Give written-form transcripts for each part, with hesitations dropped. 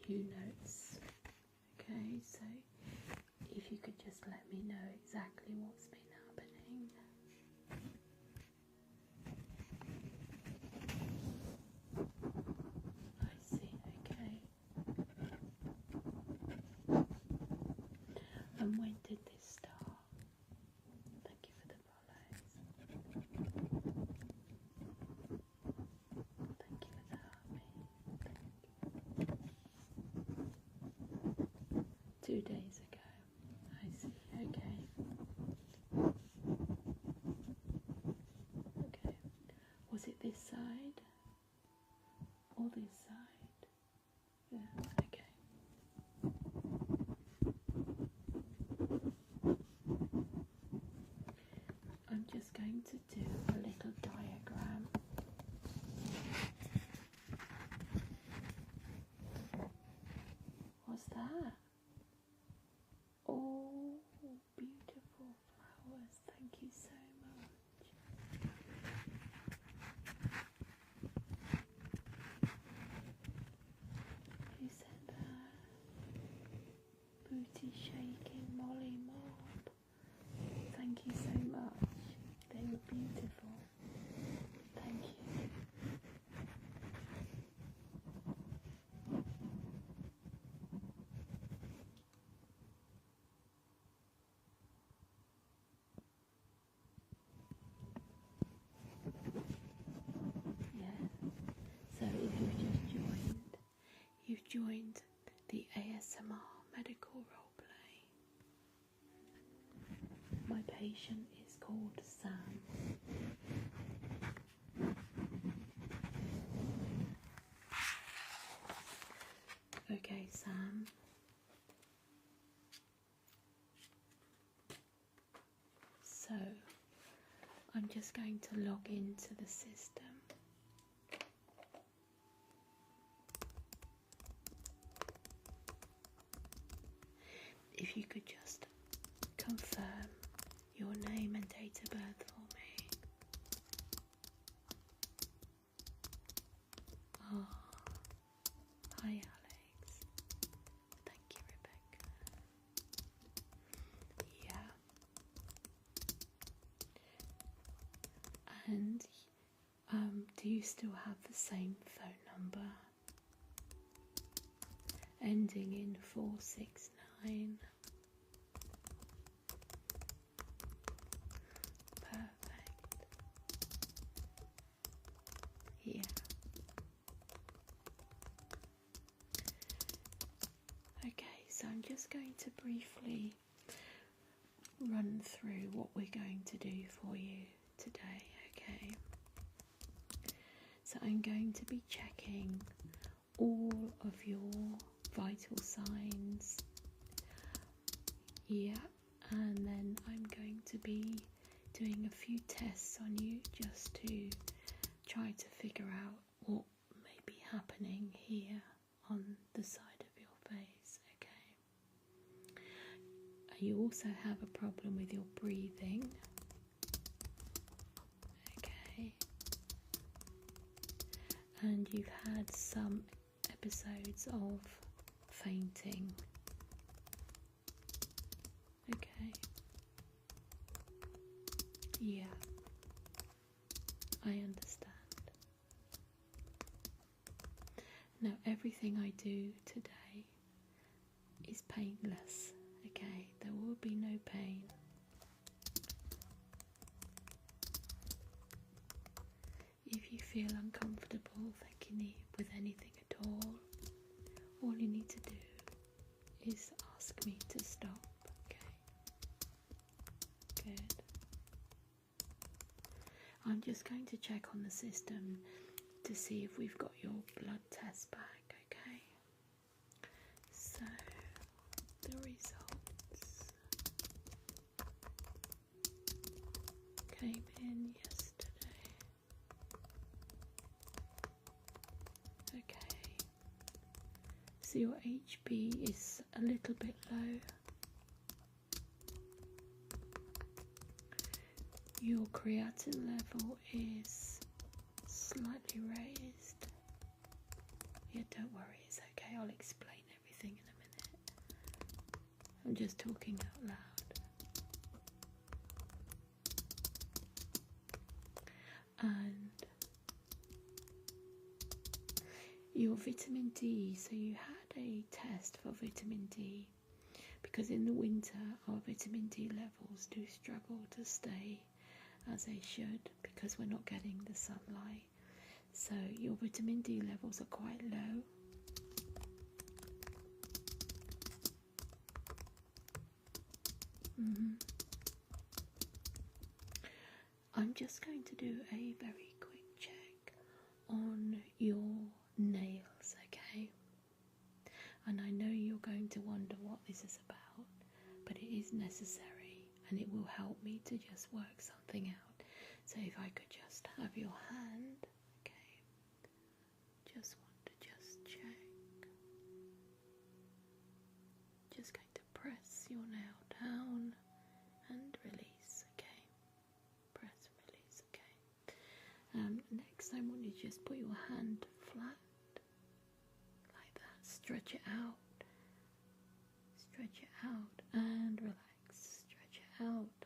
new notes. Okay, so if you could just let me know exactly what's been happening. I see, okay. And when did this start? Thank you for the follows. Thank you for the army. 2 days ago. I see, okay. Okay. Was it this side? Or this side? Yeah, okay. I'm just going to do a little diagram. What's that? Oh, beautiful flowers. Thank you so much. Who said that? Booty shaking Molly Mob. Thank you so much. They were beautiful. Thank you. Yeah. So if you've joined the ASMR medical roleplay. My patient is called Sam. Okay, Sam. So, I'm just going to log into the system. If you could just confirm your name and date of birth for me. Oh, hi Alex. Thank you, Rebecca. Yeah. And do you still have the same phone number? Ending in 469. Perfect. Yeah. Okay, so I'm just going to briefly run through what we're going to do for you today, okay? So I'm going to be checking all of your vital signs. Yeah, and then I'm going to be doing a few tests on you just to try to figure out what may be happening here on the side of your face, okay? You also have a problem with your breathing, okay? And you've had some episodes of fainting, okay? Yeah, I understand. Now, everything I do today is painless, okay? There will be no pain. If you feel uncomfortable with anything at all you need to do is ask me to stop, okay? Good. I'm just going to check on the system to see if we've got your blood test back, okay? So, the results came in yesterday. Okay. So your HB is a little bit low. Your creatinine level is slightly raised. Yeah, don't worry, it's okay, I'll explain just talking out loud. And your vitamin D, so you had a test for vitamin D, because in the winter our vitamin D levels do struggle to stay as they should because we're not getting the sunlight. So your vitamin D levels are quite low. I'm just going to do a very quick check on your nails, okay? And I know you're going to wonder what this is about, but it is necessary and it will help me to just work something out. So if I could just have your hand, okay? Just want to just check. Just going to press your nail down and release, okay? Press and release, okay? Next I want you to just put your hand flat, like that. Stretch it out. Stretch it out and relax. Stretch it out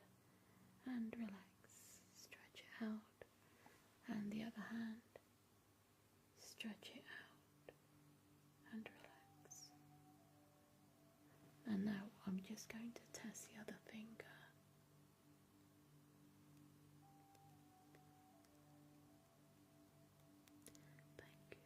and relax. Stretch it out. And the other hand. Stretch it out and relax. And now I'm just going to test the other finger. Thank you.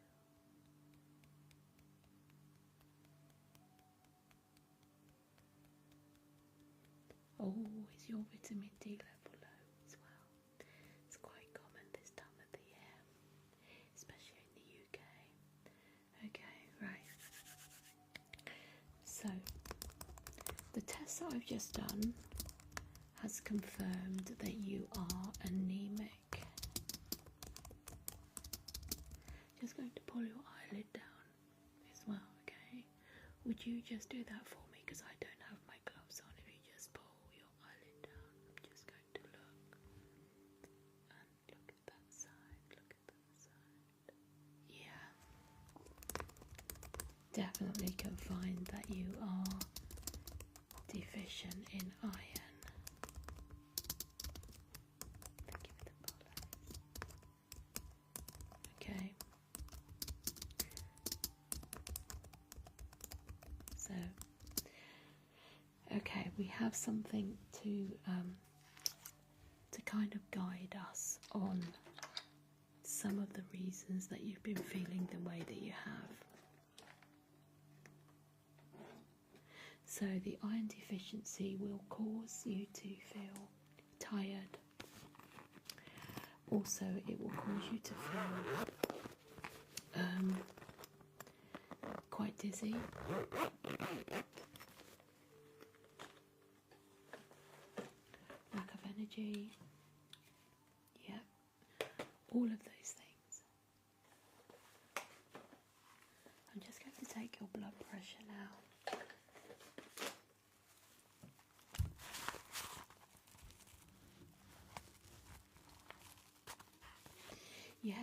Oh, is your vitamin D level low as well? It's quite common this time of the year, especially in the UK. Okay, right. So, the test that I've just done has confirmed that you are anemic. Just going to pull your eyelid down as well, okay? Would you just do that for me, because I don't have my gloves on. If you just pull your eyelid down, I'm just going to look. And look at that side, look at that side. Yeah. Definitely can find that you are deficient in iron. Thank you for the follows. Okay. So, okay, we have something to kind of guide us on some of the reasons that you've been feeling the way that you have. So the iron deficiency will cause you to feel tired. Also, it will cause you to feel quite dizzy. Lack of energy. Yep. All of those things. I'm just going to take your blood pressure now. Yeah,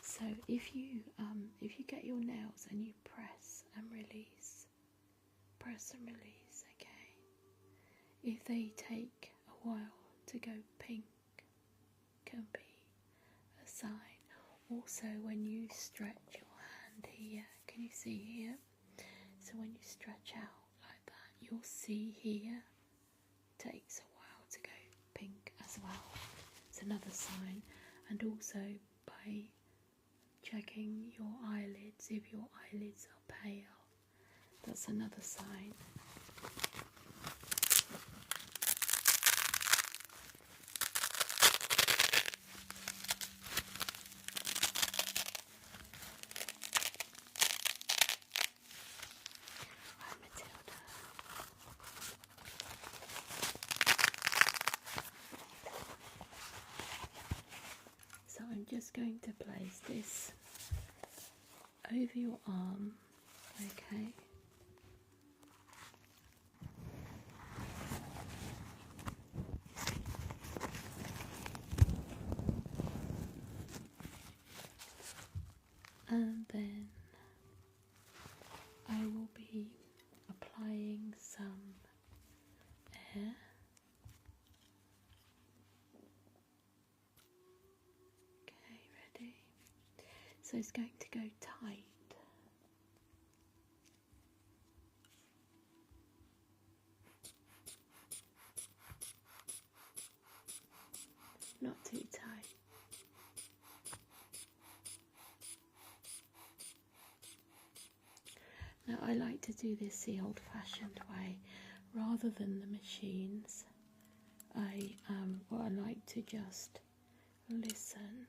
so if you get your nails and you press and release, okay? If they take a while to go pink, can be a sign. Also, when you stretch your hand here, can you see here? So when you stretch out like that, you'll see here takes a while to go pink as well. It's another sign. And also by checking your eyelids, if your eyelids are pale, that's another sign. Hi Matilda. So I'm just going to place this over your arm, okay? And then I will be applying some So it's going to go tight. Not too tight. Now I like to do this the old-fashioned way rather than the machines. I like to just listen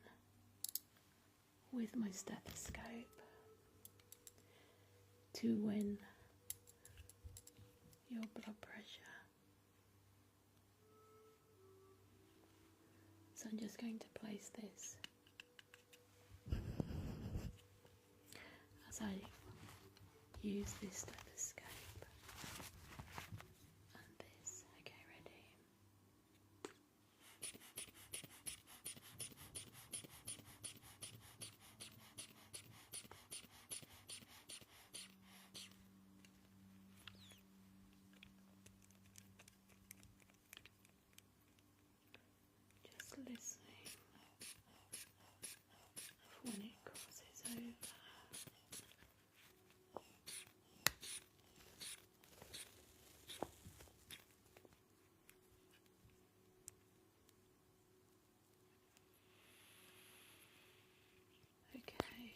with my stethoscope to when your blood pressure. So I'm just going to place this as I use this stethoscope and this. Okay, ready? Just listening for when it crosses over. Okay.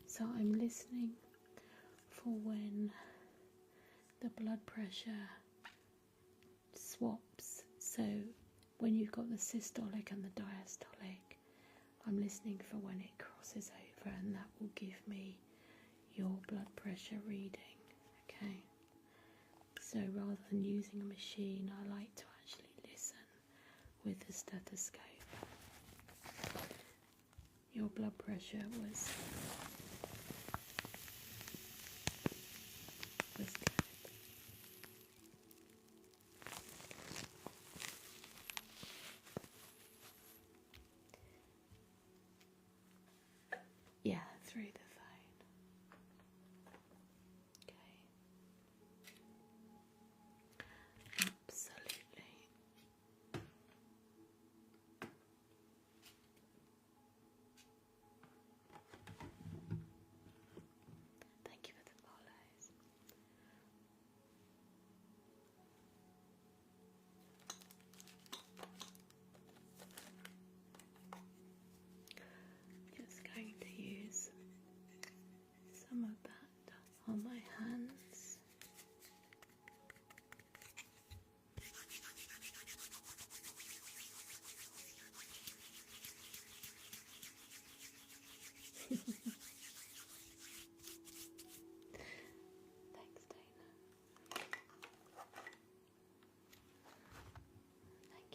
So I'm listening for when the blood pressure swaps. So when you've got the systolic and the diastolic, I'm listening for when it crosses over, and that will give me your blood pressure reading. Okay. So rather than using a machine, I like to actually listen with the stethoscope. Your blood pressure was good. Yeah, through the phone. Okay. Absolutely. Thank you for the follows. Just going to use some of that on my hands. Thanks,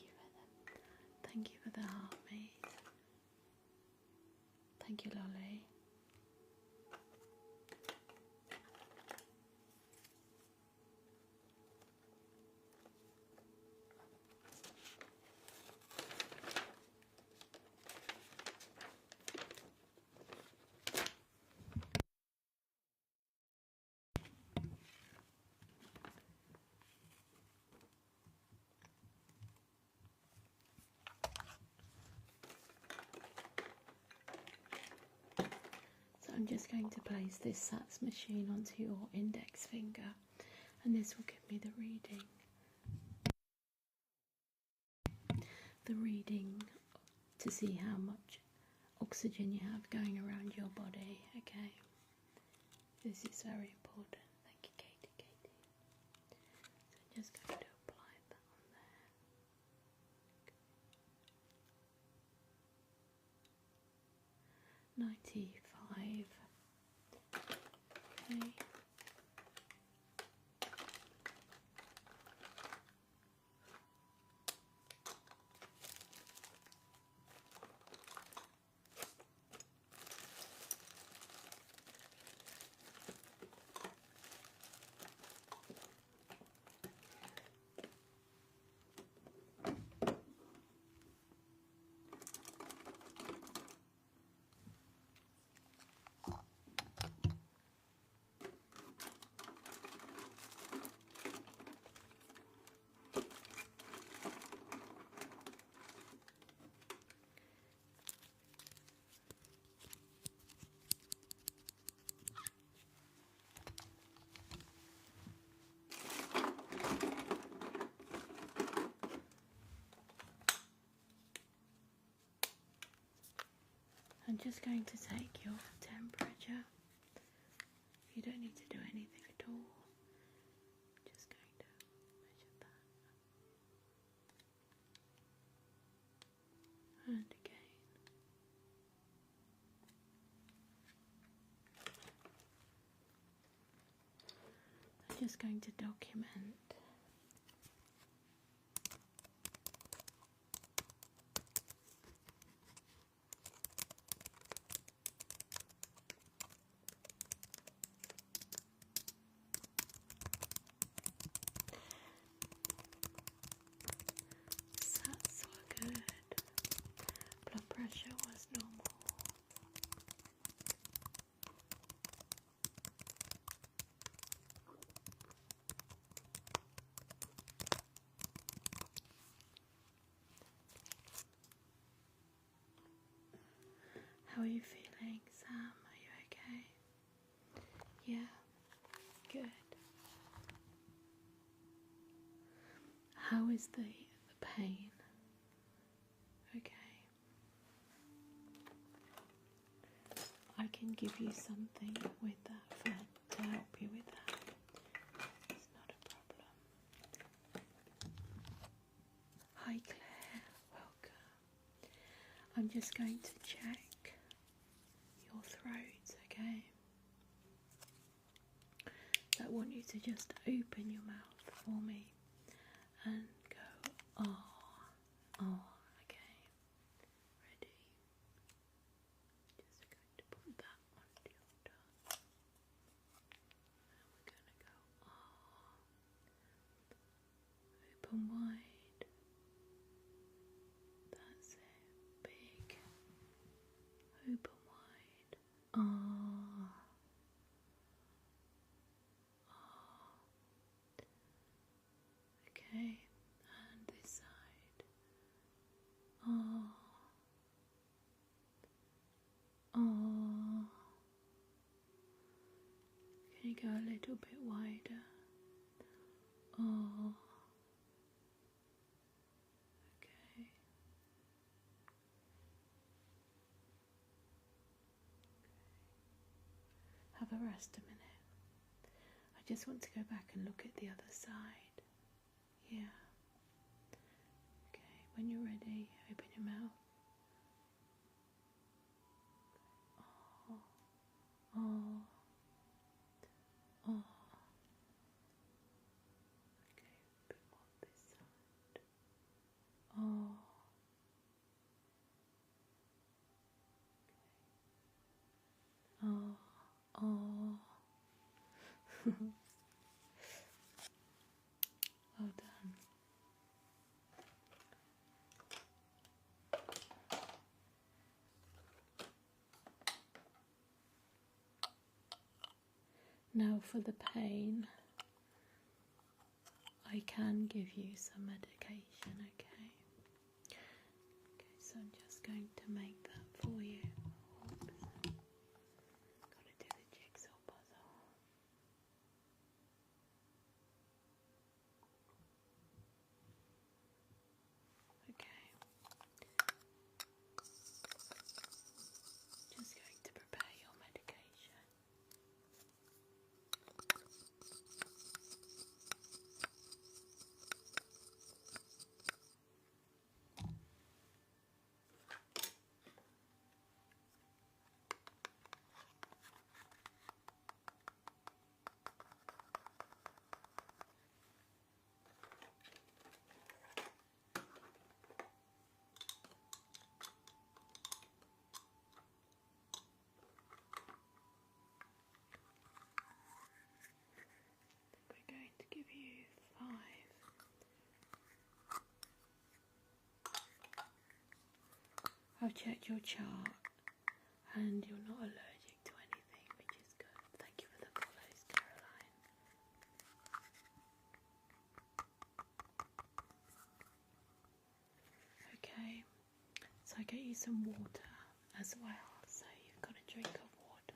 Dana. Thank you for the heartbeat. Thank you, Lolly. So I'm just going to place this SATS machine onto your index finger, and this will give me the reading. The reading to see how much oxygen you have going around your body. Okay, this is very important. Thank you, Katie. So I'm just going to apply that on there. 95. Okay. I'm just going to take your temperature. You don't need to do anything at all. Just going to measure that. And again. I'm just going to document. Sats were good. Blood pressure was normal. How are you feeling, Sam? Are you okay? Yeah, good. How is the pain? Okay. I can give you something with that to help you with that. It's not a problem. Hi Claire, welcome. I'm just going to check your throat, okay? I want you to just open your mouth for me and go, oh, oh, okay. Ready? Just going to put that onto your tongue. And we're going to go, oh. Open wide. That's it. Big. Open wide. Oh. Oh. Okay. And this side. Oh. Oh. Can you go a little bit wider? Oh. Okay. Have a rest a minute. I just want to go back and look at the other side. Yeah. Okay, when you're ready, open your mouth. Oh. Oh. Oh. Okay, a bit more on this side. Oh. Oh. Oh. Well done. Now for the pain, I can give you some medication, okay? Okay, so I'm just going to make that for you. Oops. Gotta do the jigsaw puzzle. Okay. Just going to prepare your medication. We're going to give you 5. I've checked your chart and you're not allergic to anything, which is good. Thank you for the follows, Caroline. Okay, so I get you some water as well, so you've got a drink of water.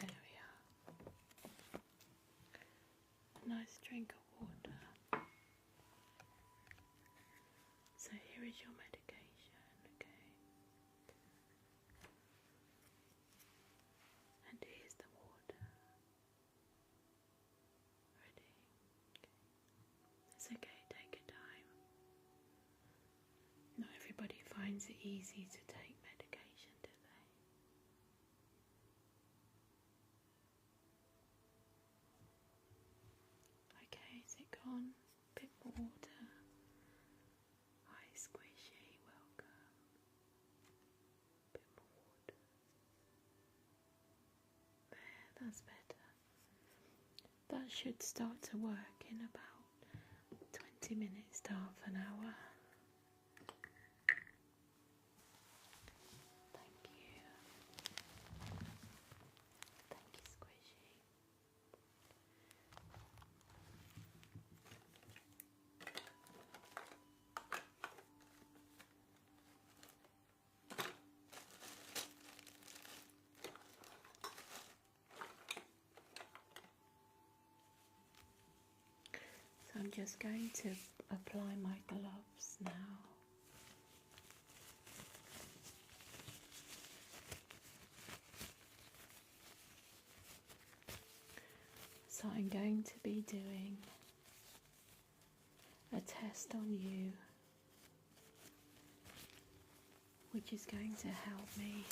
There we are. drink of water. So here is your medication, okay? And here's the water. Ready? Okay. It's okay, take your time. Not everybody finds it easy to take medication, do they? Okay, is it gone? Bit more water. Hi, squishy, welcome. Bit more water. There, that's better. That should start to work in about 20 minutes to half an hour. Thank you. Thank you, squishy. So I'm just going to apply my gloves now. So I'm going to be doing a test on you, which is going to help me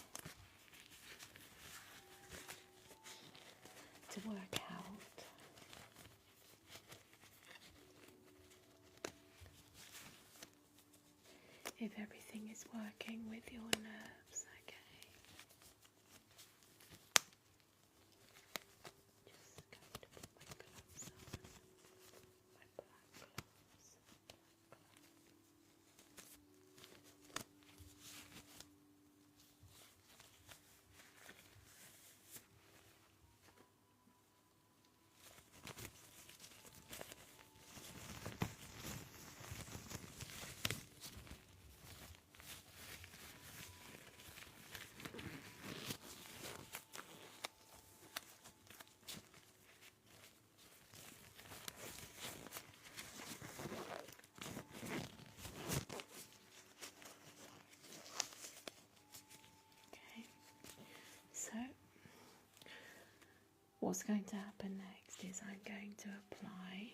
to work out if everything is working with your nerves, okay? Just going to put my gloves on, my black gloves. So, what's going to happen next is I'm going to apply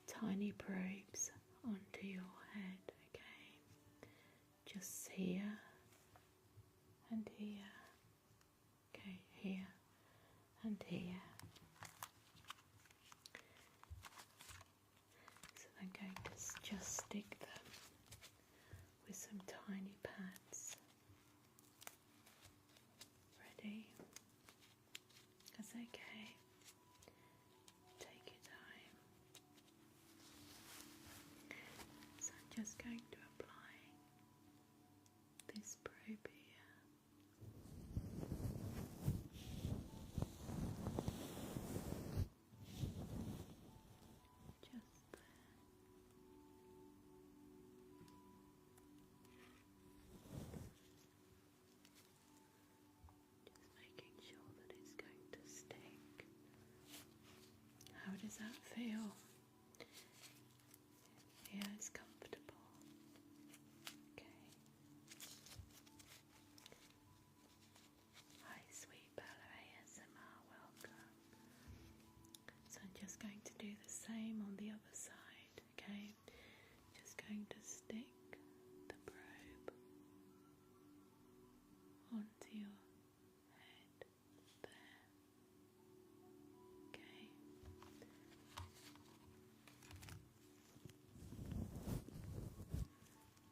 tiny probes onto your head, okay? Just here and here, okay, here and here. So I'm going to just stick them with some tiny pads. Ready? That's okay. Take your time. So I'm just going to apply this probe here. Just there. Just making sure that it's going to stick. How does that feel? Yeah, it's comfortable. Okay. Hi, sweet Bella ASMR, welcome. So I'm just going to do the same on the other side, okay? Just going to stick the probe onto your head there. Okay.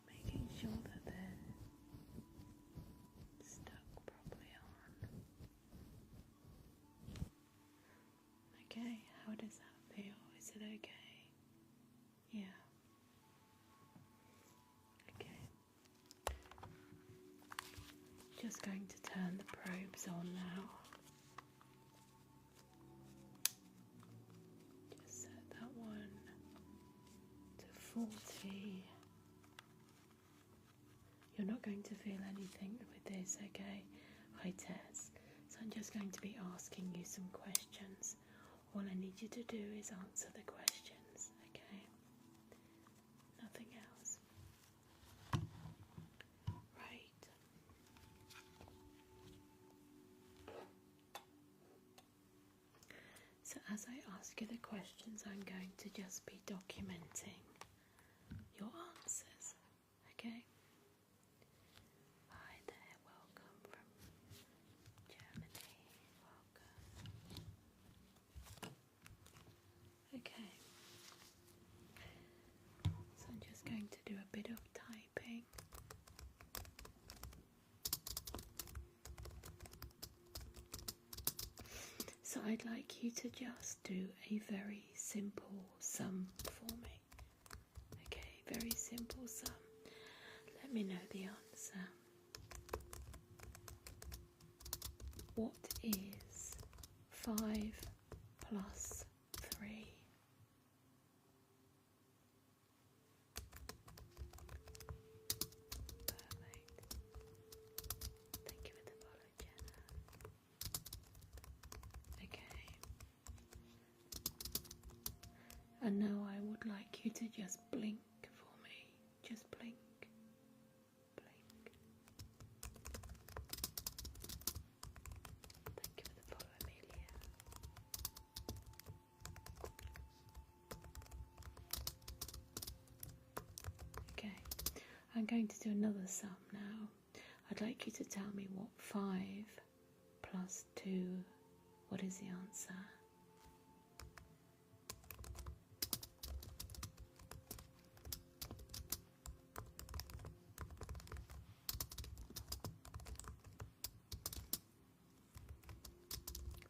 Making sure that they're stuck properly on. Okay, how does that feel? Is it okay? Yeah. Okay. Just going to turn the probes on now. Just set that one to 40. You're not going to feel anything with this, okay? Hi Tess. So I'm just going to be asking you some questions all I need you to do is answer the questions, okay? Nothing else. Right. So as I ask you the questions, I'm going to just be documenting your answers, okay? Hi there, welcome from Germany, welcome. Okay, so I'm just going to do a bit of typing. So I'd like you to just do a very simple sum for me. Okay, very simple sum. Let me know the answer. What is 5 plus 3? Perfect. Thank you for the follow, Jenna. Okay. And now I would like you to just blink for me. Just blink. Blink. Thank you for the follow, Amelia. Okay. I'm going to do another sum now. I'd like you to tell me what 5 plus 2, what is the answer?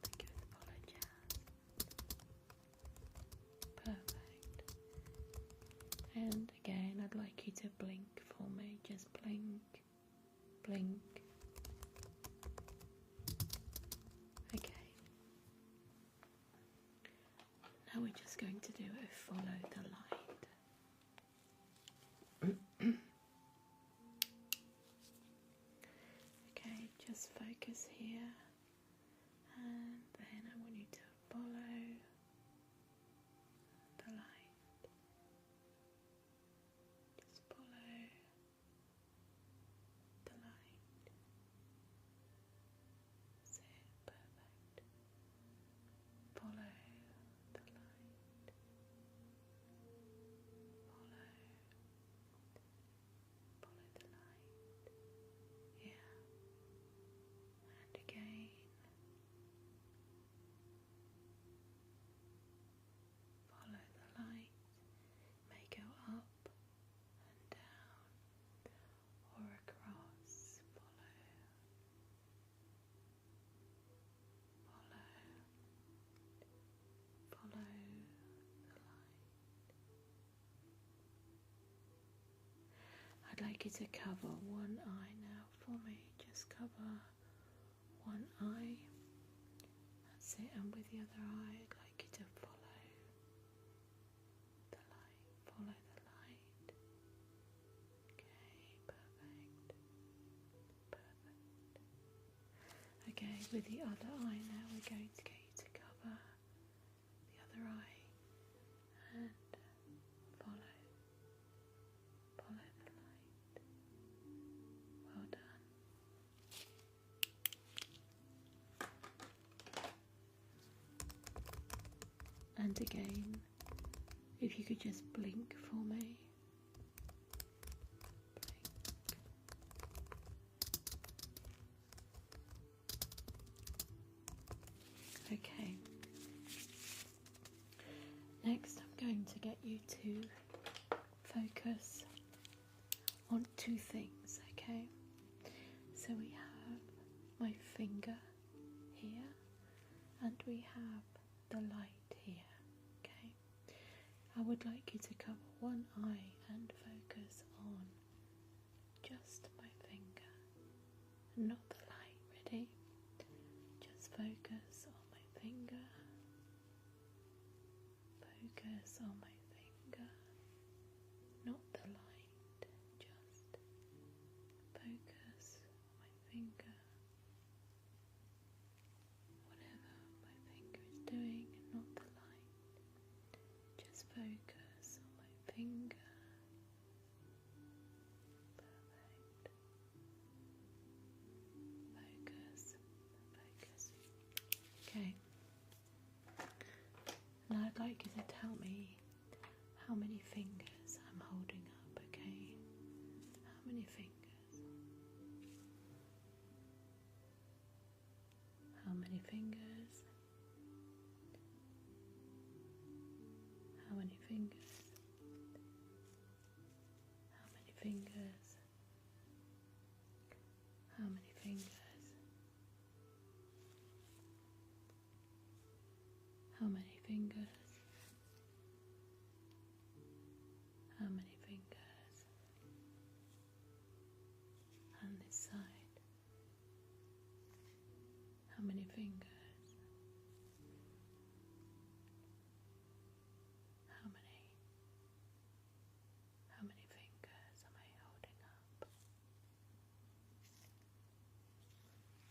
Thank you for the follow, Jazz. Perfect. And again, I'd like you to blink for me. Just blink, blink. Okay. Now we're just going to do a follow the light. Okay, just focus here. And then I want you to follow the light. Just follow the light. That's it, perfect. Follow the light. Follow the light. Yeah. And again. Follow the light. May go up and down or across. Follow. Follow the light. I'd like you to cover one eye now for me. Just cover one eye. That's it. And with the other eye, I'd like you to follow the light. Follow the light. Okay, perfect. Perfect. Okay, with the other eye now, we're going to get you to cover the other eye and follow the light. Well done. And again, if you could just blink for me. Blink. Okay. Next, I'm going to get you to focus on 2 things, okay? So we have my finger here, and we have the light here, okay? I would like you to cover one eye and focus on just my finger, not the light. Ready? Just focus on my finger. Focus on my finger, not the light. Just focus on my finger. Whatever my finger is doing, not the fingers? How many fingers? How many fingers? How many fingers? How many fingers? How many fingers? And this side. How many fingers? How many fingers am I holding up?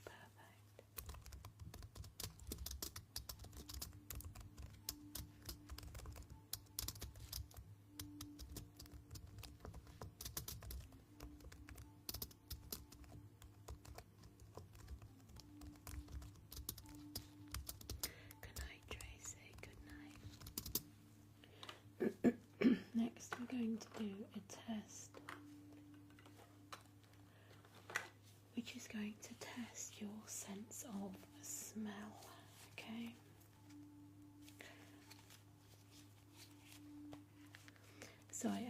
Perfect. Good night, Tracy. Good night. Next, we're going to do a test which is going to test your sense of smell. Okay. So I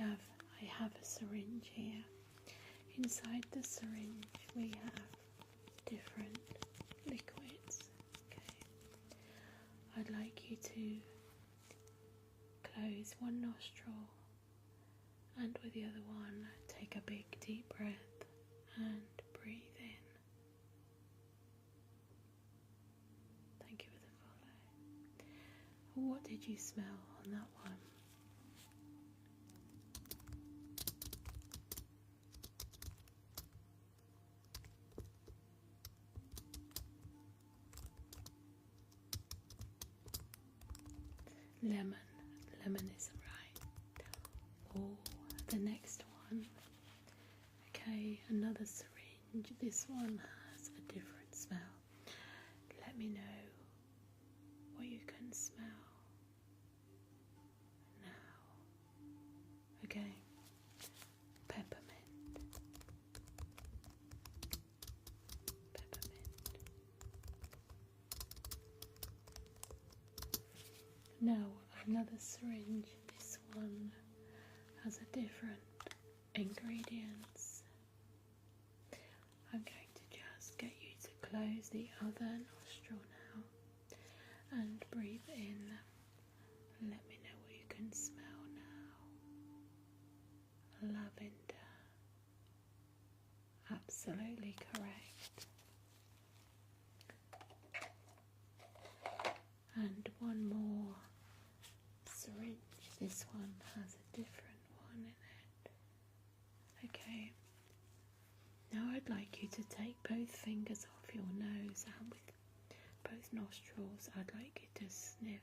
have a syringe here. Inside the syringe we have different liquids. Okay. I'd like you to close one nostril and with the other one take a big deep breath and breathe in. Thank you for the follow. What did you smell on that one? Lemon. Lemon is right. Oh, the next one. Okay, another syringe. This one has a different smell. Let me know what you can smell now. Okay, peppermint. Peppermint. Now another syringe. This one has a different ingredients. I'm going to just get you to close the other nostril now and breathe in. Let me know what you can smell now. Lavender. Absolutely correct. And one more syringe. This one has a different one in it. Okay. Now I'd like you to take both fingers off your nose and with both nostrils I'd like you to sniff.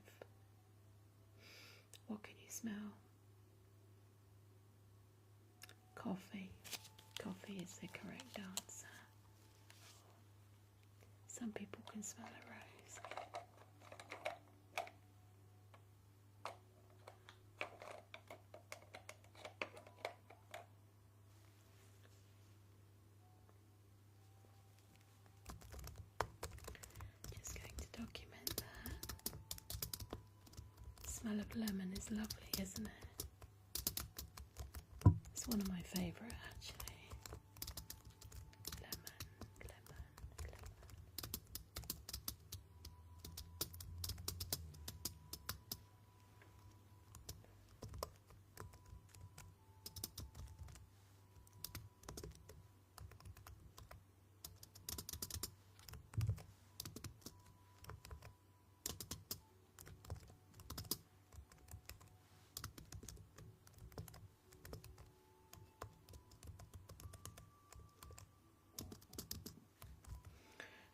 What can you smell? Coffee. Coffee is the correct answer. Some people can smell a rose. Just going to document that. The smell of lemon is lovely, isn't it? It's one of my favourite actually. Lemon, lemon, lemon.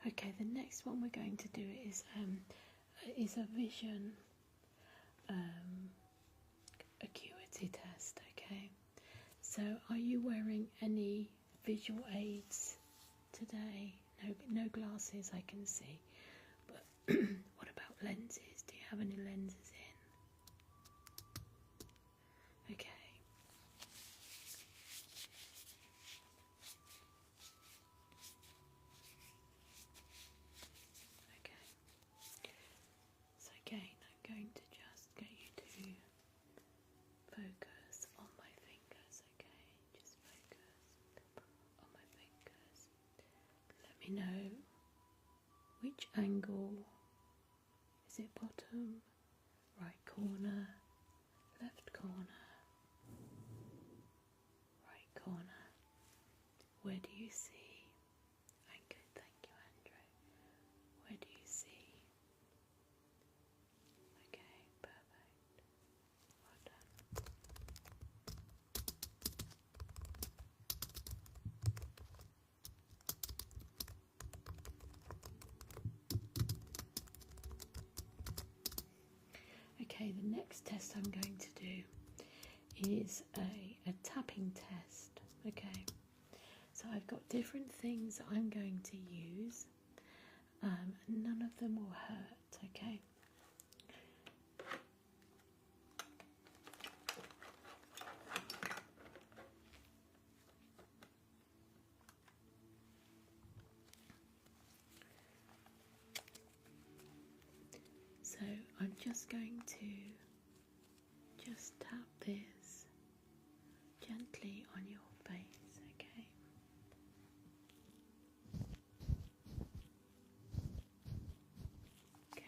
Okay, the next one we're going to do is a vision acuity test. Okay, so are you wearing any visual aids today? No glasses I can see, but what about lenses? Do you have any lenses in? Okay. Okay. me know which angle. Is it bottom, right corner, left corner, right corner? Where do you see? Good, thank you, Andrew. Where do you see? Okay, perfect. Well done. Okay, the next test I'm going to do is a tapping test. Okay, so I've got different things I'm going to use. None of them will hurt, okay? So I'm just going to just tap this gently on your face, okay? Okay.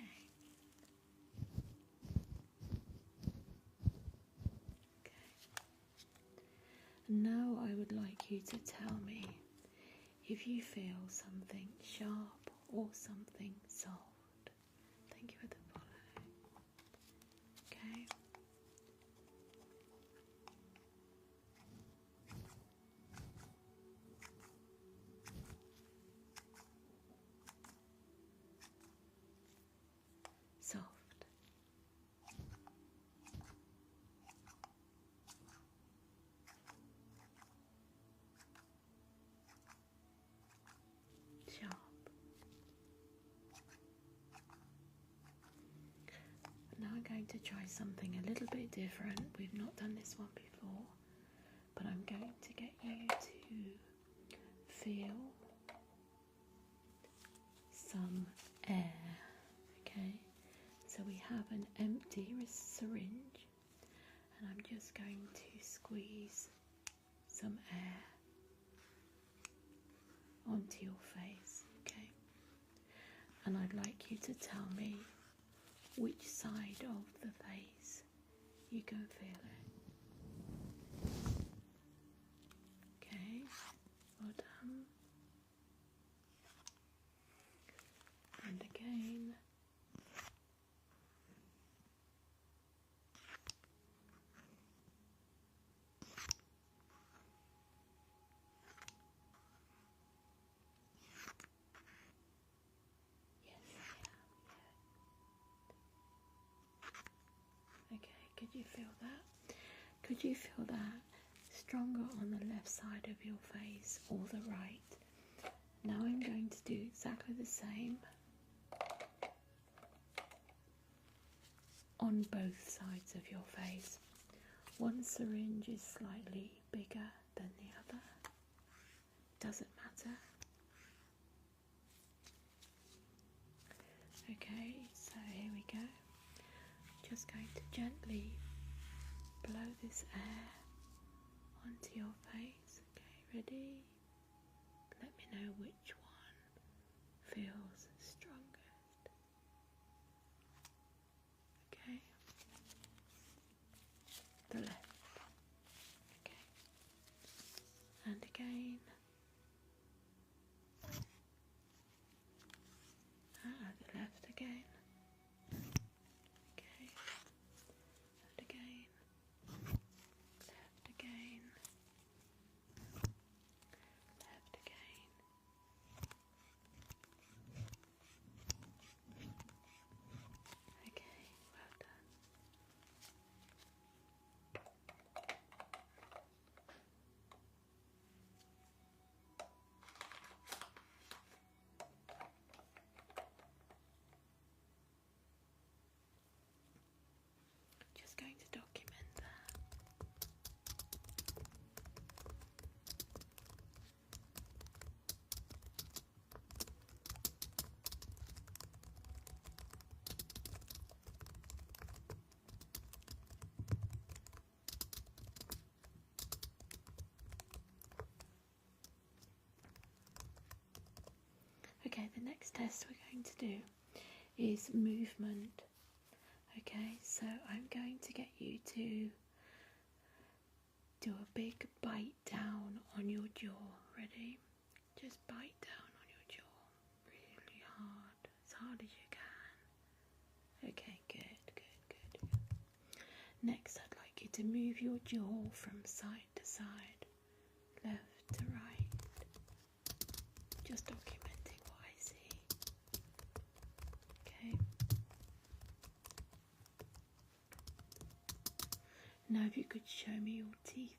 And now I would like you to tell me if you feel something sharp or something soft. Thank you for the follow. Okay. Soft. Sharp. Now I'm going to try something a little bit different. We've not done this one before, but I'm going to get you to feel some air. Okay, so we have an empty syringe, and I'm just going to squeeze some air onto your face. Okay, and I'd like you to tell me which side of the face you can feel it. Okay, well done. And again. Okay, could you feel that? Could you feel that stronger on the left side of your face or the right? Now I'm going to do exactly the same on both sides of your face. One syringe is slightly bigger than the other. Doesn't matter. Okay, so here we go. Just going to gently blow this air onto your face. Okay, ready? Let me know which one feels strongest. Okay. The left. Okay. And again. The left again. Okay. And again. Left again. Left again. Okay, the next test we're going to do is movement. Okay, so I'm going to get you to do a big bite down on your jaw. Ready? Just bite down on your jaw really hard, as hard as you can. Okay, good. Next, I'd like you to move your jaw from side to side, left to right. Just documenting what I see. Okay. Now if you could show me your teeth.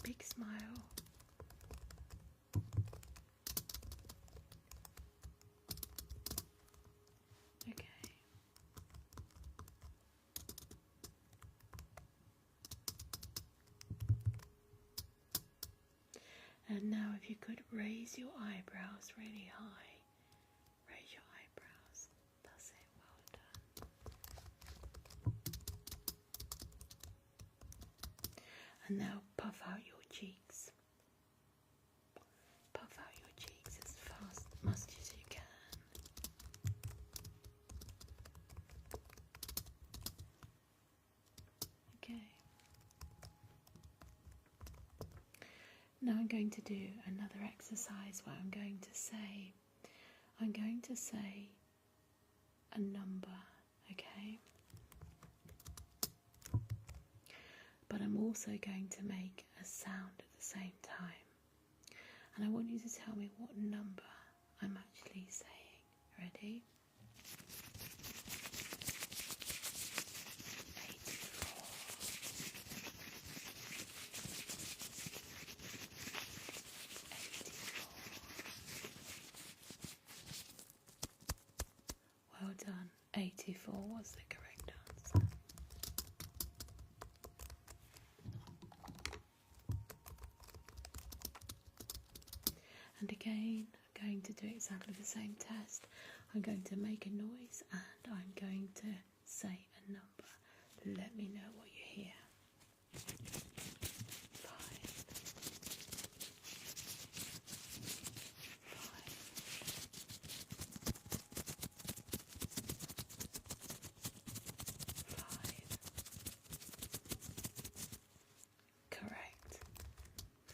Big smile. Okay. And now if you could raise your eyebrows really high. Raise your eyebrows. That's it, well done. And now puff out your cheeks. Puff out your cheeks as fast much as you can. Okay. Now I'm going to do another exercise where I'm going to say a number, okay? But I'm also going to make a sound at the same time. And I want you to tell me what number I'm actually saying. Ready? 84. Well done. 84 was the correct answer. And again, I'm going to do exactly the same test. I'm going to make a noise and I'm going to say a number. Let me know what you hear. 5. 5. Correct.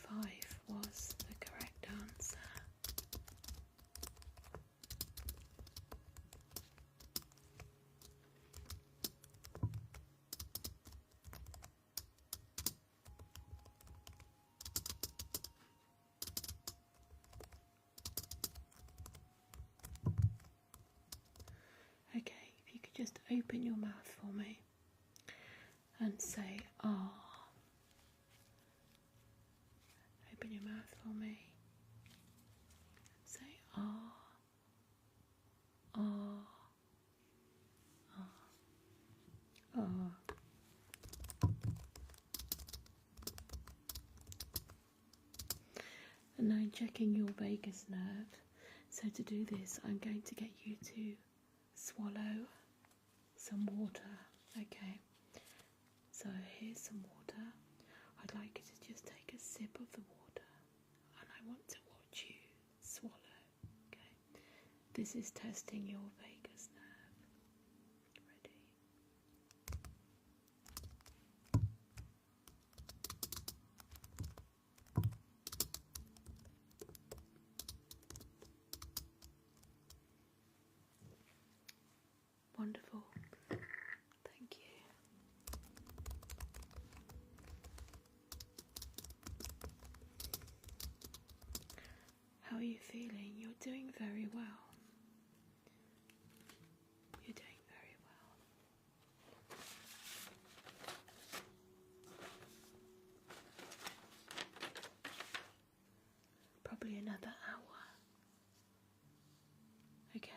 5 was the correct answer. Okay, if you could just open your mouth for me and say ah. Open your mouth for me. Say ah, ah, ah, ah. And now I'm checking your vagus nerve. So to do this, I'm going to get you to swallow some water. Okay. So here's some water. I'd like you to just take a sip of the water. And I want to watch you swallow. Okay. This is testing your vagus nerve. Ready? Wonderful. Thank you. How are you feeling? You're doing very well. You're doing very well. Probably another hour. Okay.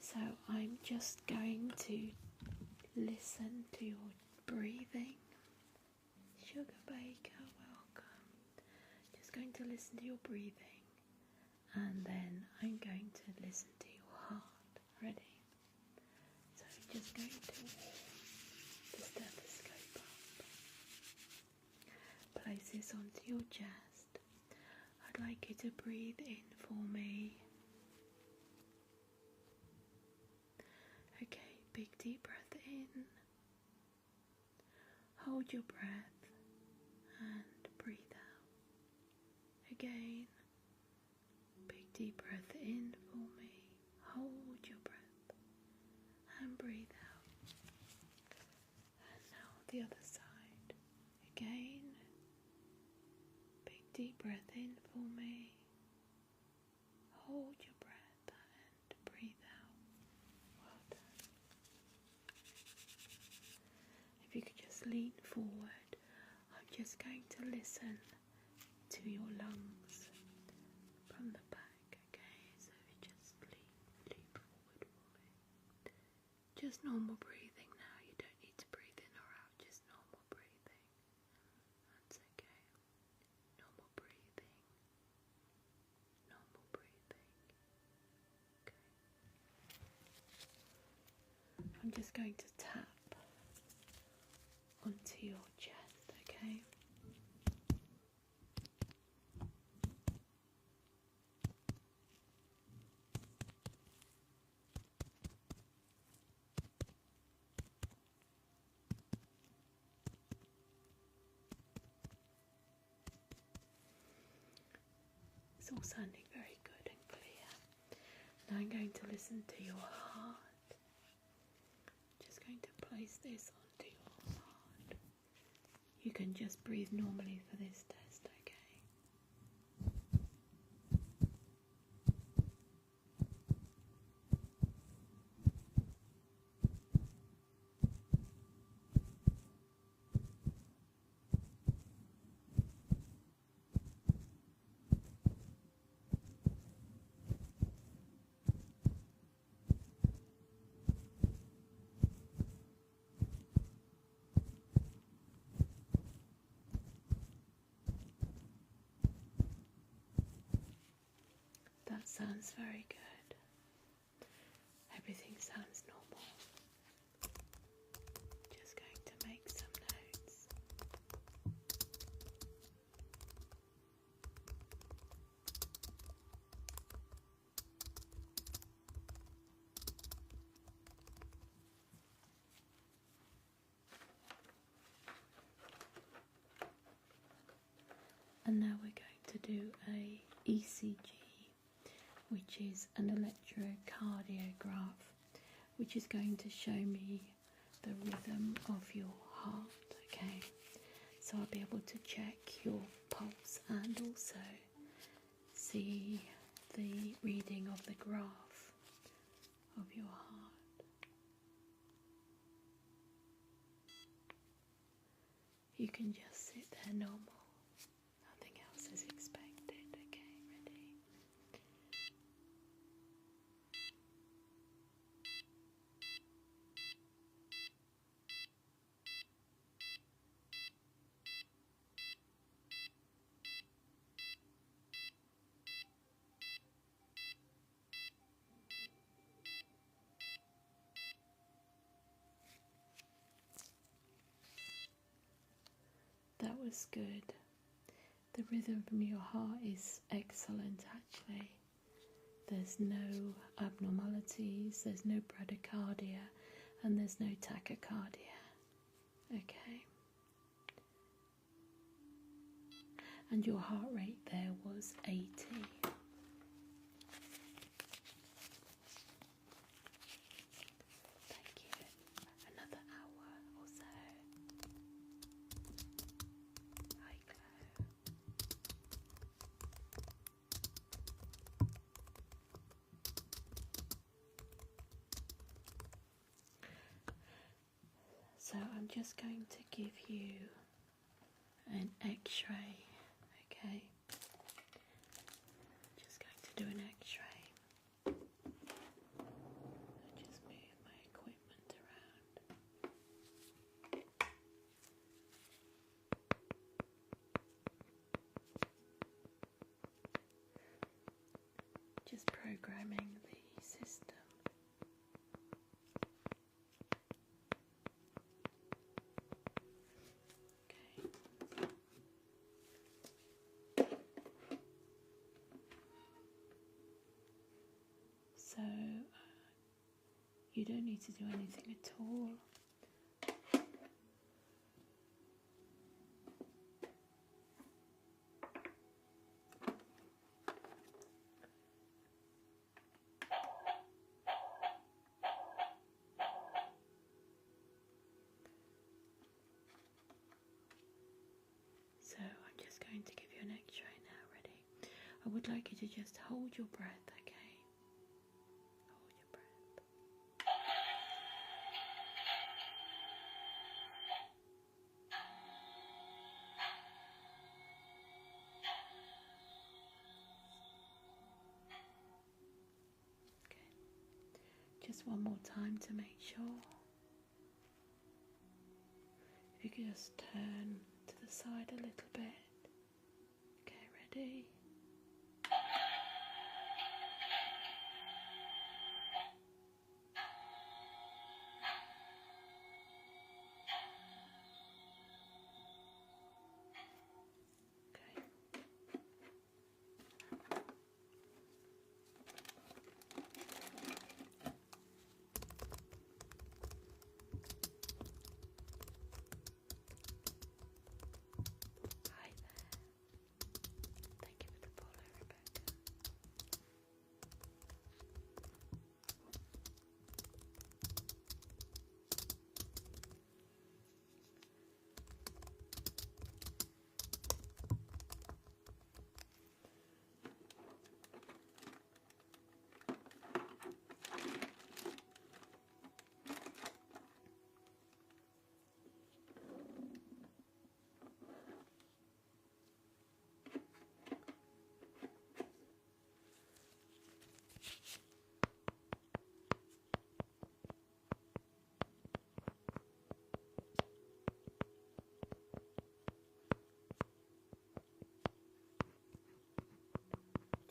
So I'm just going to listen to your breathing. Sugar Baker, welcome. Just going to listen to your breathing, and then I'm going to listen to your heart. Ready? So I'm just going to warm the stethoscope up. Place this onto your chest. I'd like you to breathe in for me. Okay, big deep breath in. Hold your breath and breathe out. Again, big deep breath in for me. Hold your breath and breathe out. And now the other side. Again, big deep breath in for me. Hold your breath and breathe out. Well done. If you could just lean forward, I'm just going to listen to your lungs from the back, okay? So just lean forward for me. Just normal breathing now. You don't need to breathe in or out, just normal breathing. That's okay. Normal breathing. Normal breathing. Okay. I'm just going to tap onto your chest, okay? It's all sounding very good and clear. Now I'm going to listen to your heart. Just going to place this onto your heart. You can just breathe normally for this test, okay? That sounds very good. Everything sounds normal. Just going to make some notes. And now we're going to do a ECG, which is an electrocardiograph, which is going to show me the rhythm of your heart, okay? So I'll be able to check your pulse and also see the reading of the graph of your heart. You can just sit there normal. Nothing else is expected, okay? Ready? That was good. The rhythm from your heart is excellent actually. There's no abnormalities, there's no bradycardia, and there's no tachycardia. Okay. And your heart rate there was 80. Thank you. Another hour or so. Hi, Chloe. So I'm just going to give you an x-ray, okay? Just going to do an x-ray. Just move my equipment around. Just programming the system. You don't need to do anything at all. So I'm just going to give you an X-ray now. Ready? I would like you to just hold your breath, okay? Hold your breath. Okay. Just one more time to make sure. If you could just turn to the side a little bit. Okay, ready?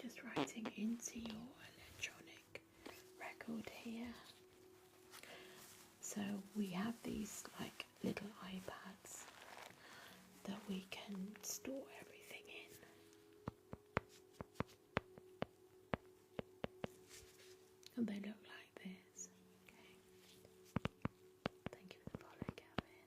Just writing into your electronic record here. So we have these like little iPads that we can store everything in. And they look like this. Okay. Thank you for the follow, Gavin.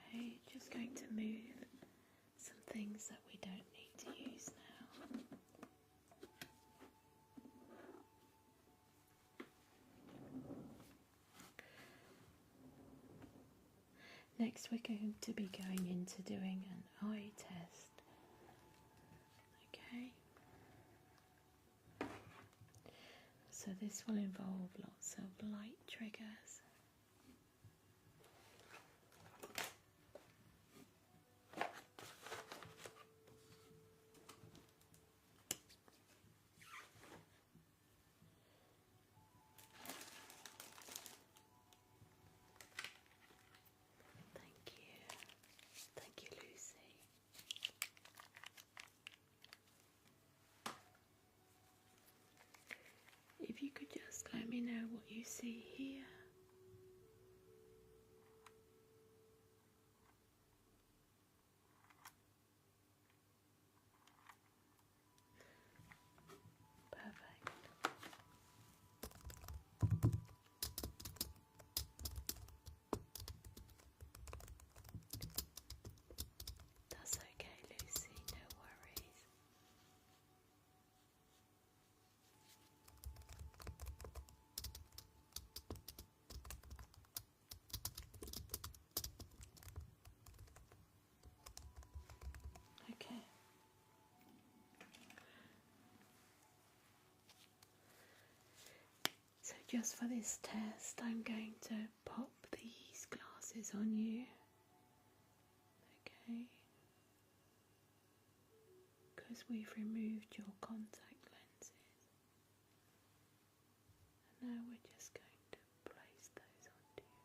Okay, just going to move some things that we don't need to use now. Next we're going to be going into doing an eye test. Okay. So this will involve lots of light triggers. Thank you, Lucy. If you could just let me know what you see here. Perfect. That's okay, Lucy, no worries. Okay. So just for this test, I'm going to pop these glasses on you. Okay. Because we've removed your contact lenses. And now we're just going to place those onto you.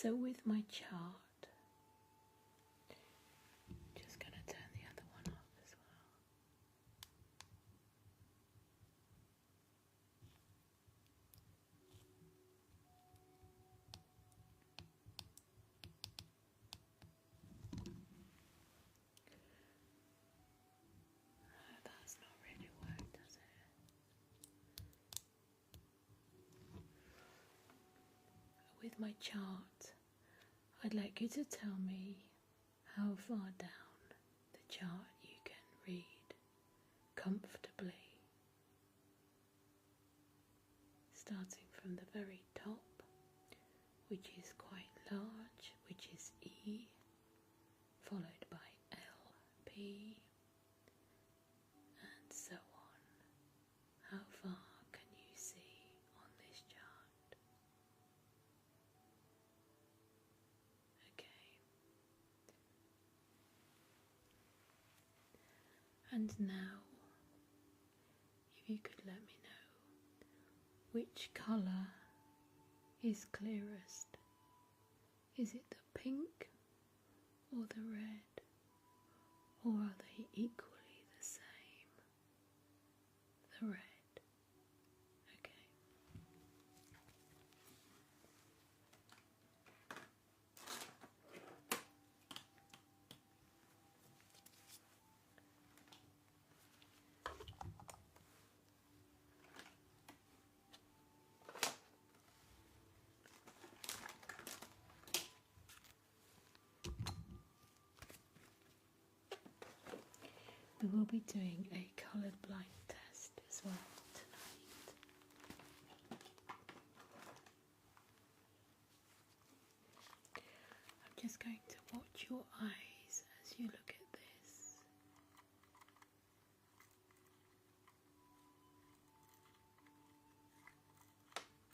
So with my chart, just going to turn the other one off as well. That's not really worked, does it? With my chart, I'd like you to tell me how far down the chart you can read comfortably, starting from the very top, which is quite large, which is E, followed by L, P, and so on. How far can you see on this chart? Okay. And now, if you could let me know which colour is clearest. Is it the pink or the red? Or are they equally the same? The red. Okay. We will be doing a coloured blind test as well tonight. I'm just going to watch your eyes as you look at this.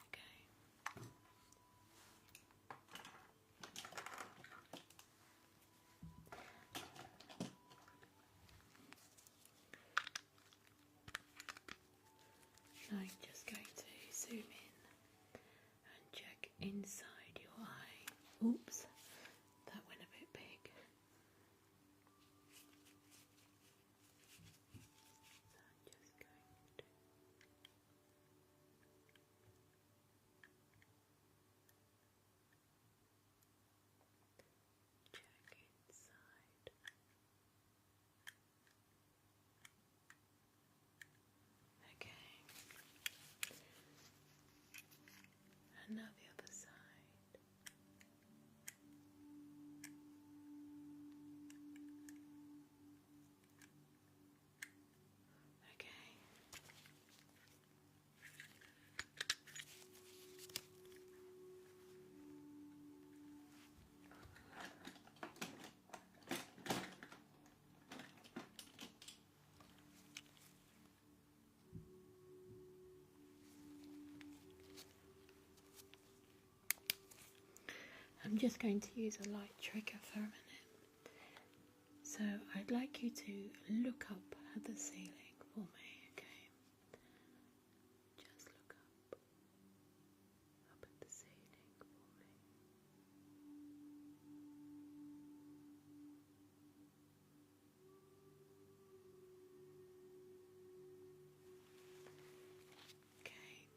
Okay. Now I'm just going to zoom in and check inside your eye. Oops, that went a bit big. So I'm just going to check inside. Okay. And now the other side. Okay. I'm just going to use a light trigger for a minute. So I'd like you to look up at the ceiling for me, okay? Just look up at the ceiling for me. Okay,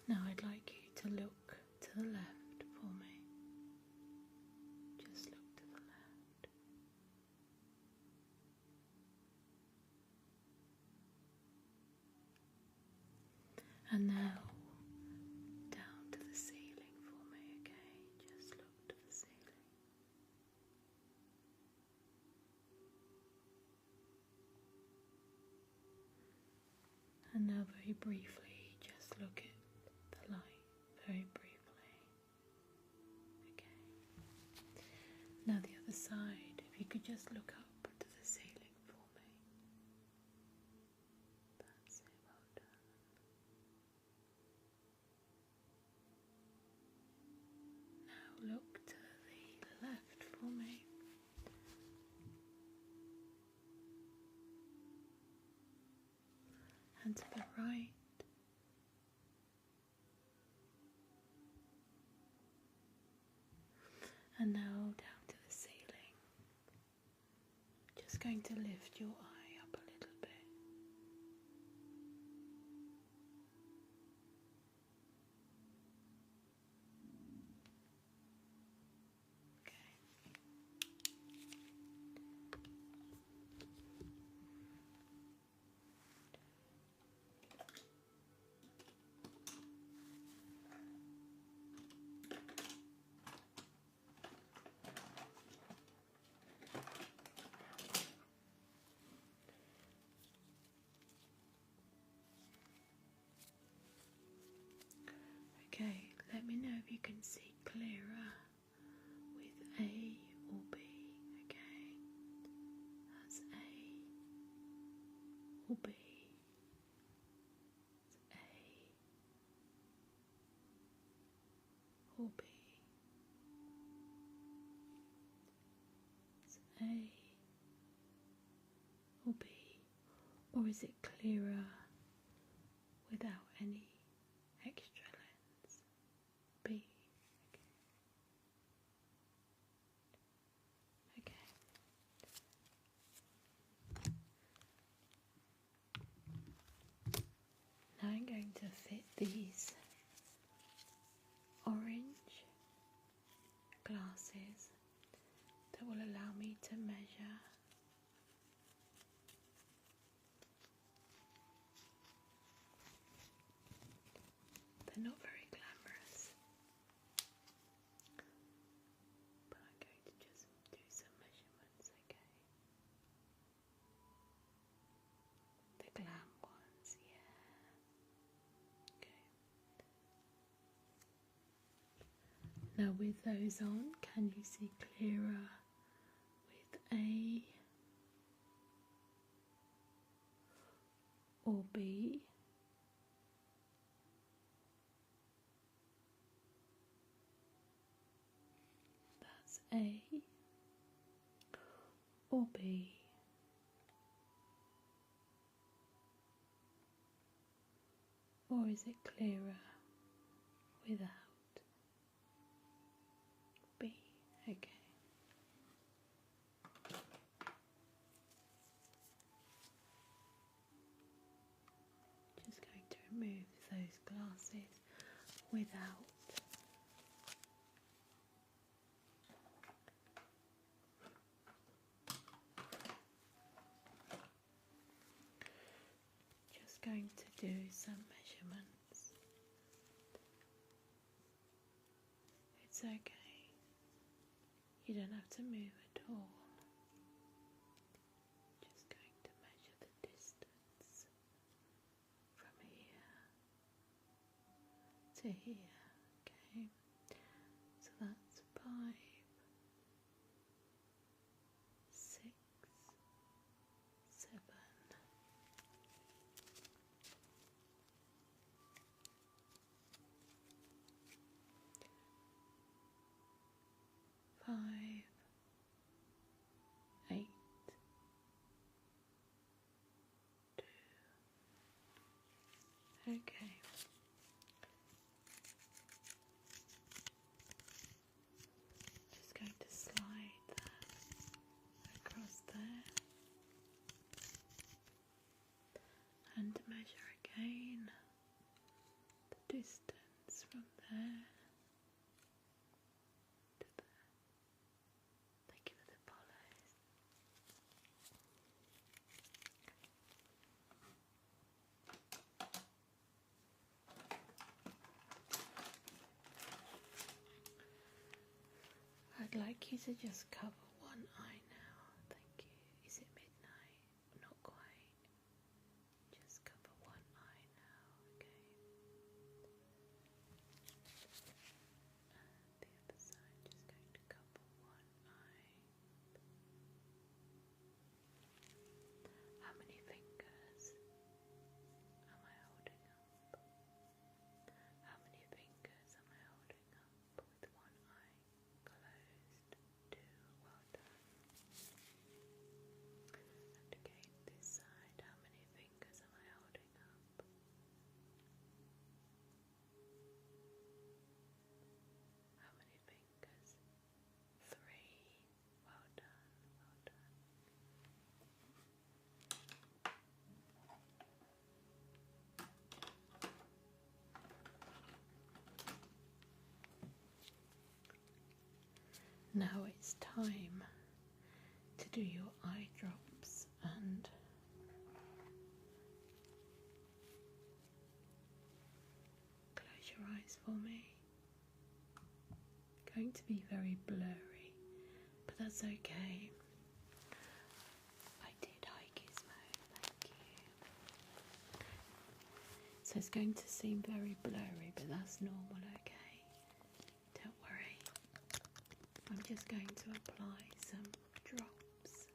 now I'd like you to look to the left for me. Just look to the left. And now down to the ceiling for me, okay? Just look to the ceiling. And now very briefly, just look at the light, very briefly. Okay. Now the other side, if you could just look up to the ceiling for me. That's it, well done. Now look to the left for me. And to the right. And now down to the ceiling. Just going to lift your eye up a little bit. Okay, let me know if you can see clearer with A or B, okay? That's A or B. It's A or B. It's A or B. Or is it clearer without any extra lens? B. Okay. Now I'm going to fit these orange glasses that will allow me to measure they're not very glamorous, but I'm going to just do some measurements, okay? The glam ones, yeah. Okay. Now with those on, can you see clearer with A or B? That's A or B. Or is it clearer without B? Okay. Just going to remove those glasses without. Just going to do some measurements. It's okay. You don't have to move at all. Just going to measure the distance from here to here. Okay. So that's 5, 6, 7, 5, 8, 2. Okay. Just going to slide that across there and measure again the distance from there to there. Thank you for the follows. I'd like you to just cover one eye now. Thank you. Is it midnight? Not quite. Just cover one eye now, okay? And the other side, just going to cover one eye. How many fingers am I holding up? How many fingers am I holding up with one eye closed? 2. Well Now it's time to do your eye drops, and close your eyes for me. Going to be very blurry, but that's okay. I did hi Gizmo, thank you. So it's going to seem very blurry, but that's normal, okay? Don't worry. I'm just going to apply some drops.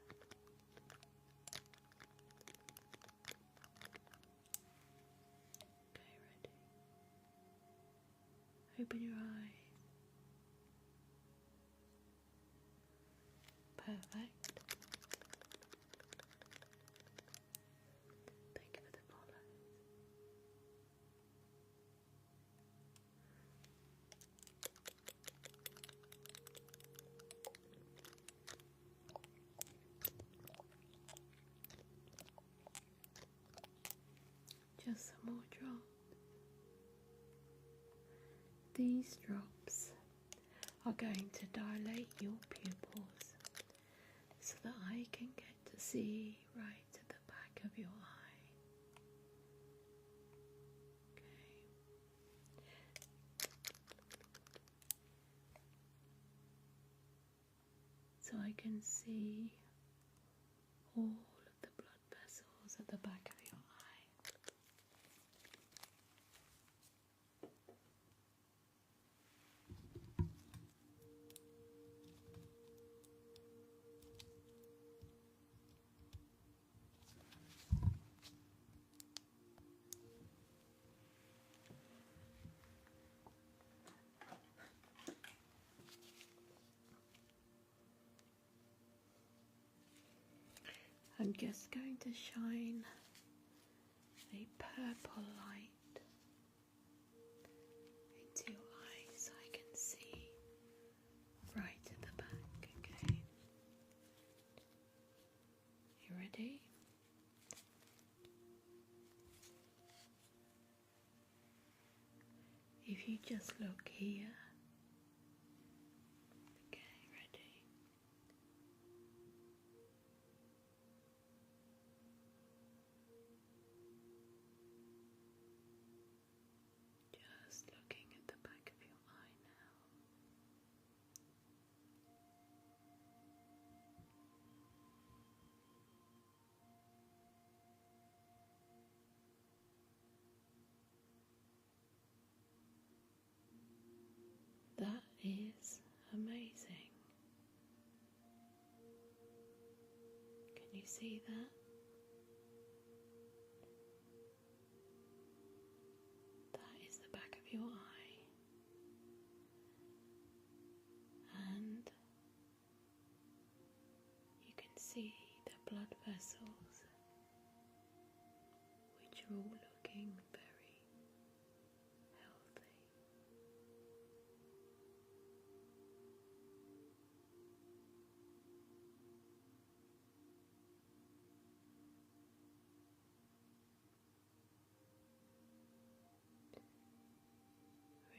Okay, ready? Open your eyes. Perfect. Thank you for the follow. Just some more drops. These drops are going to dilate your pupils so that I can get to see right at the back of your eye. Okay. So I can see all of the blood vessels at the back of your eye. I'm just going to shine a purple light into your eyes so I can see right at the back, okay? You ready? If you just look here, okay, ready? Just looking at the back of your eye now. That is amazing. Can you see that? That is the back of your eye. And you can see the blood vessels, which are all looking very healthy.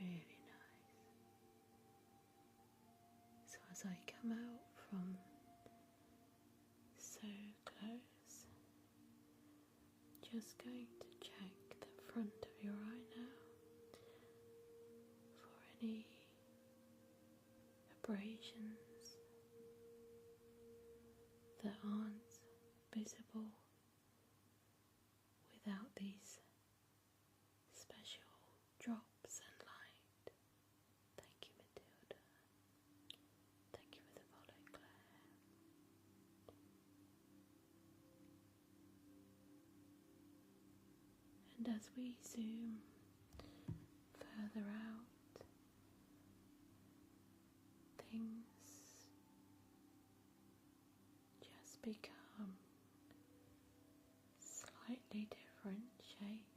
Really nice. So as I come out from so close, just going to check the front of your eye now for any abrasions that aren't visible without these special drops and light. Thank you, Matilda. Thank you for the follow, Claire. And as we zoom further out, things just become slightly different shapes.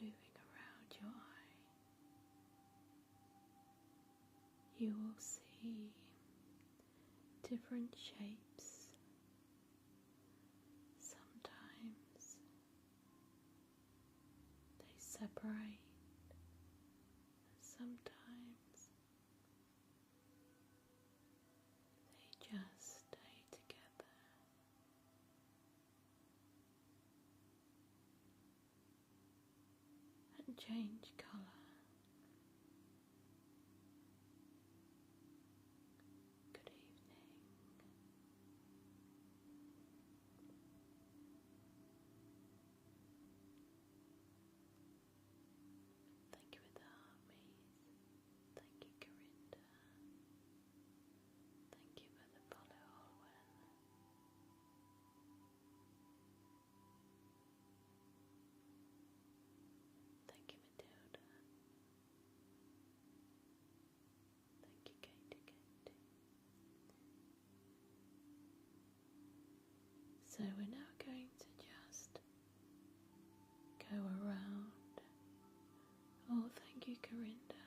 Moving around your eye, you will see different shapes separate. Sometimes they just stay together. And change colour. Good evening. Thank you for the armies. Thank you, Corinda. Thank you for the follow, Olwen. Thank you, Matilda. Thank you, Katie. So we're now going to just go around. Oh, thank you, Corinda.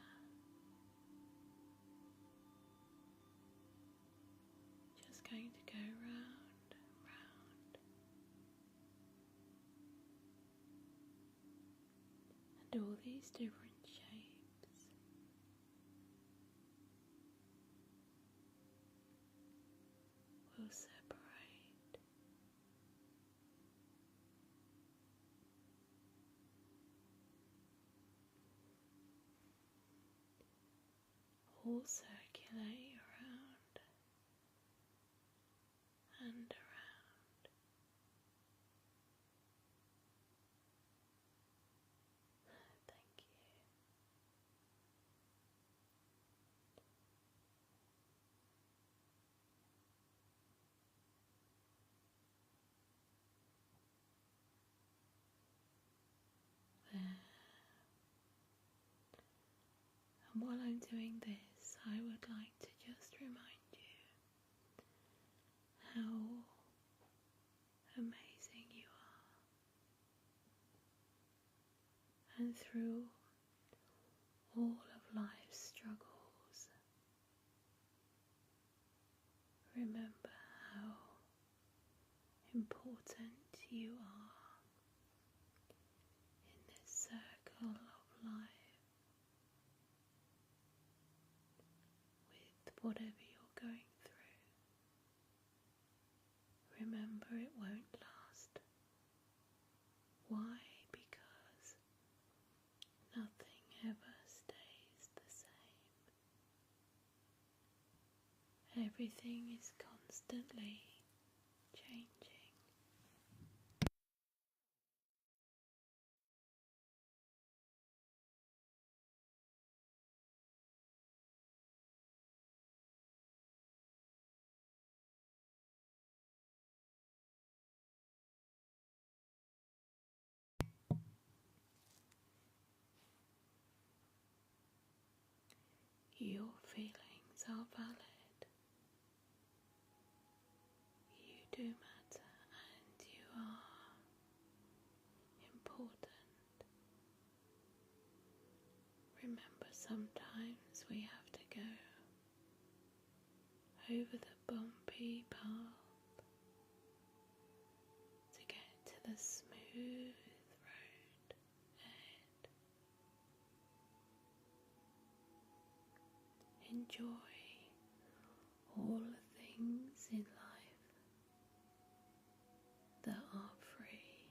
Just going to go round, round, and all these different shapes will separate. All circulate around and around. Thank you. There. And while I'm doing this, I would like to just remind you how amazing you are. And through all of life's struggles, remember how important you are in this circle of life. With whatever you're going through, remember it won't last. Why? Because nothing ever stays the same. Everything is constantly changing. Your feelings are valid. You do matter and you are important. Remember, sometimes we have to go over the bumpy path to get to the smooth road ahead. Enjoy all the things in life that are free.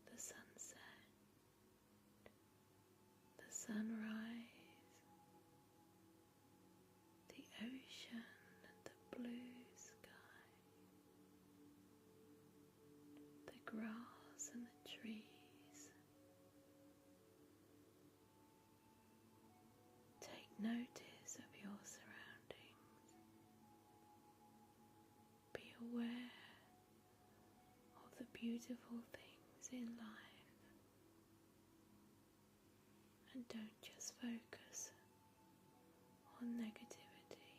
The sunset, the sunrise, the ocean and the blue sky, the grass and the trees. Take notice of your surroundings. Be aware of the beautiful things in life, and don't just focus on negativity.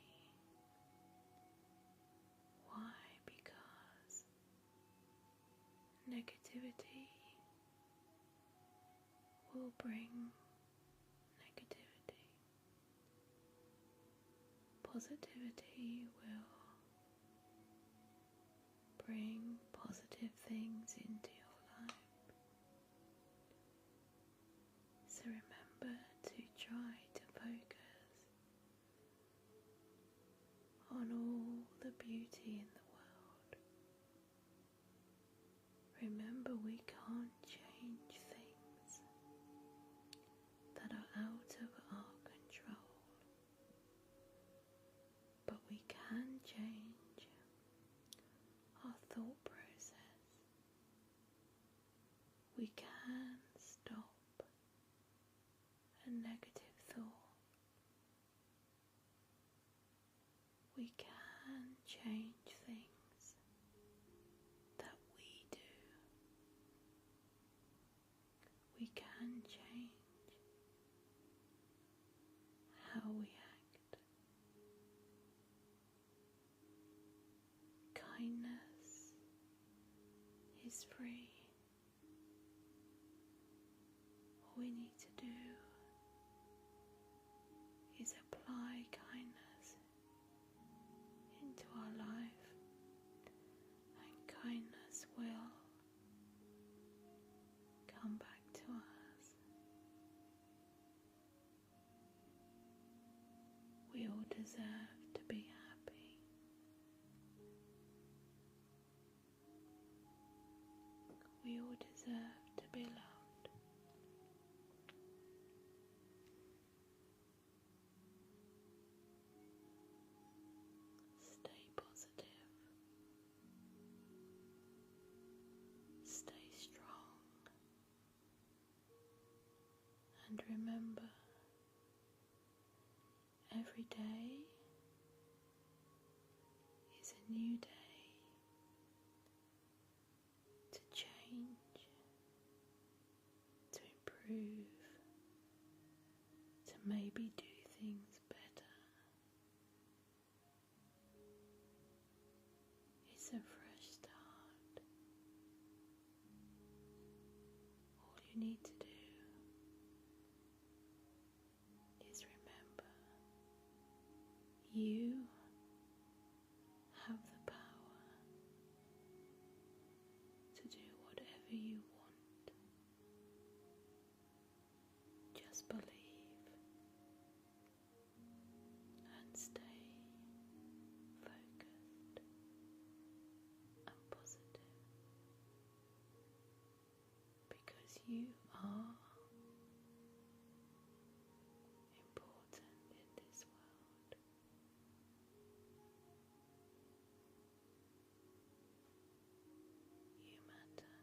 Why? Because negativity will bring negativity. Positivity will bring positive things into your life. So remember to try to focus on all the beauty in the world. Remember, we can't change things that are out of our control, but we can change our thought process. We can stop a negative thought. We can change things that we do. We can change how we act. Kindness is free. All we need to do is apply kindness into our life, and kindness will come back to us. We all deserve to be happy. We all deserve to be loved. Stay positive. Stay strong. And remember, every day is a new day to change, to improve, to maybe do things better. It's a fresh start. All you need to do is remember, you have the power to do whatever you want. Just believe and stay focused and positive, because you are important in this world. You matter.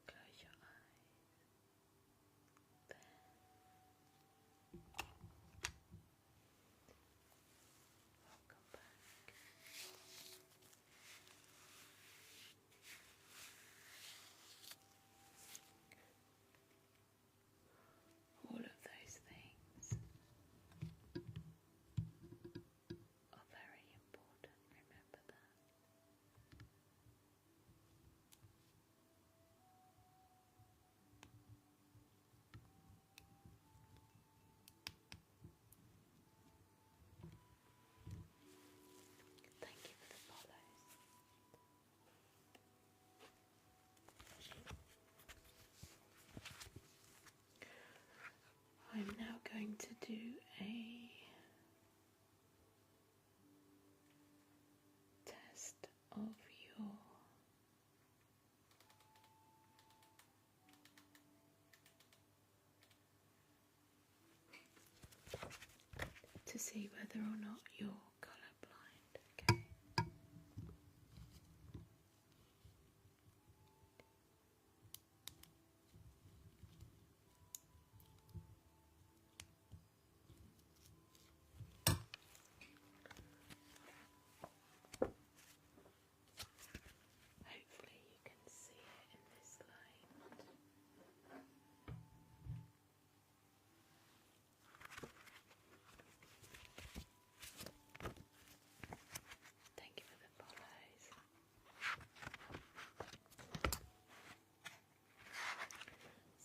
Close your eyes. There. Welcome back. All of those things are very important. Remember that. Thank you for the follows. I'm now going to do a test of your to see whether or not you're colourblind. Okay.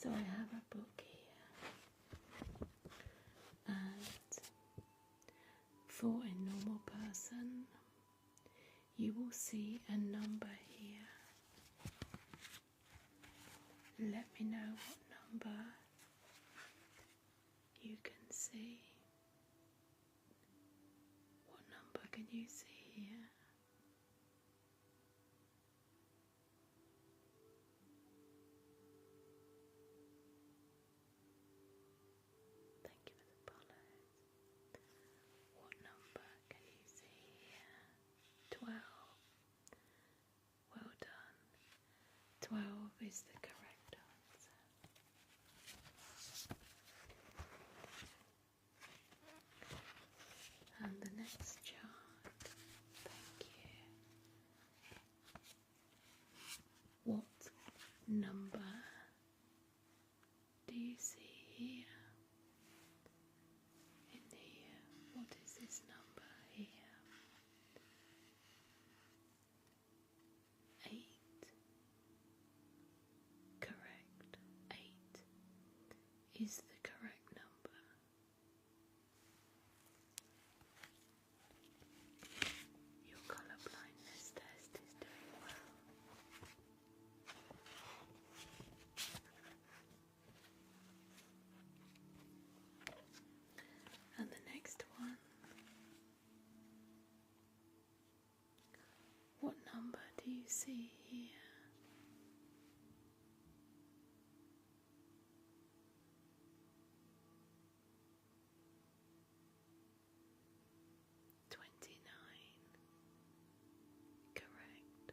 So I have a book here, and for a normal person, you will see a number here. Let me know what number you can see. What number can you see here? Thank you for the follows. What number can you see here? 12. Well done. 12 is the correct answer. And the next chart. Thank you. What number do you see here? In here, what is this number here? 8. Correct. 8 is the correct number. Your colour blindness test is doing well. And the next one. What number do you see here? 29. Correct.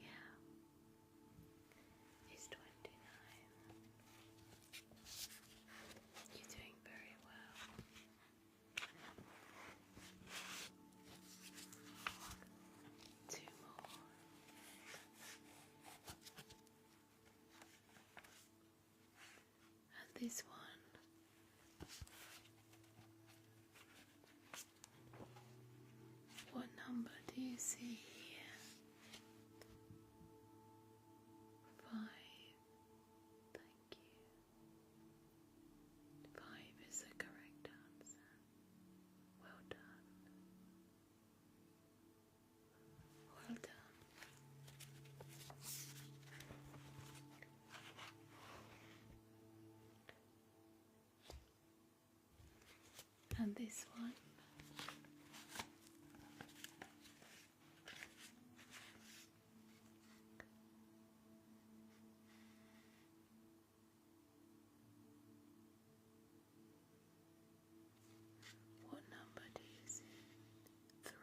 Yeah. It's 29. You're doing very well. Two more. And this one. What number do you see here? 5. Thank you. 5 is the correct answer. Well done. Well done. And this one. What number do you see? 3.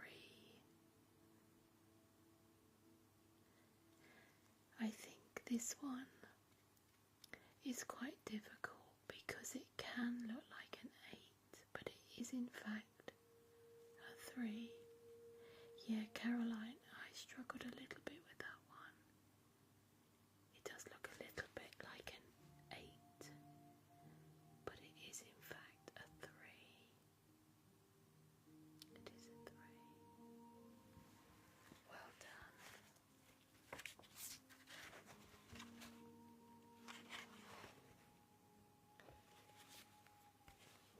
I think this one is quite difficult because it can look like an 8, but it is in fact a 3. Yeah, Caroline, I struggled a little bit with that one. It does look a little bit like an 8, but it is in fact a 3. It is a 3. Well done.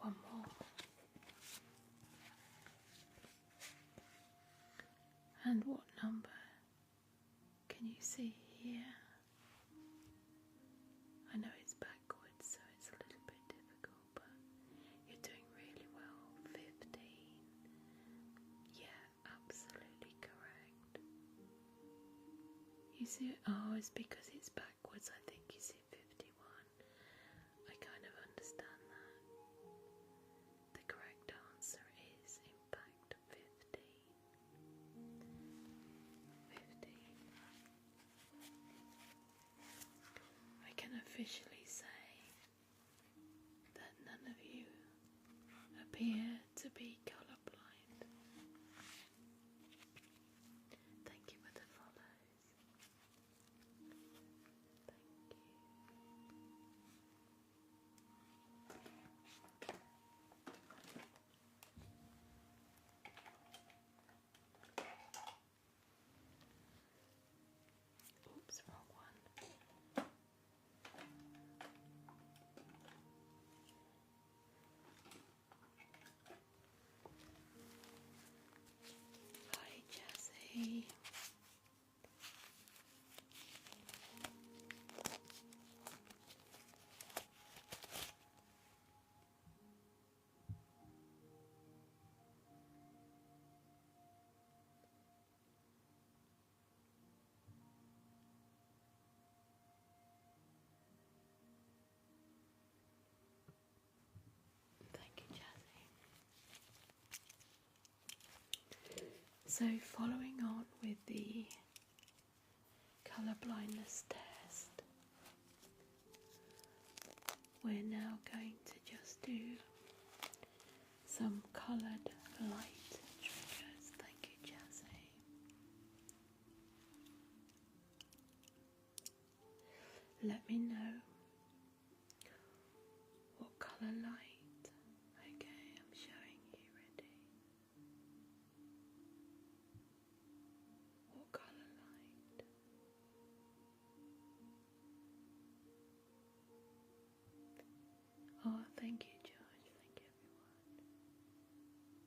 One more. And what number can you see here? I know it's backwards, so it's a little bit difficult, but you're doing really well. 15. Yeah, absolutely correct. You see, oh, it's because it's backwards. I think you see 51. I kind of understand that. The correct answer is, in fact, 15. 15. I can officially say that none of you appear to be colourblind. Thank you for the follows. Thank you. Oops, wrong one. So following on with the colour blindness test, we're now going to just do some coloured light triggers. Thank you, Jazzy. Let me know what colour light. Okay, I'm showing you. Ready? What colour light? Oh, thank you, George. Thank you, everyone.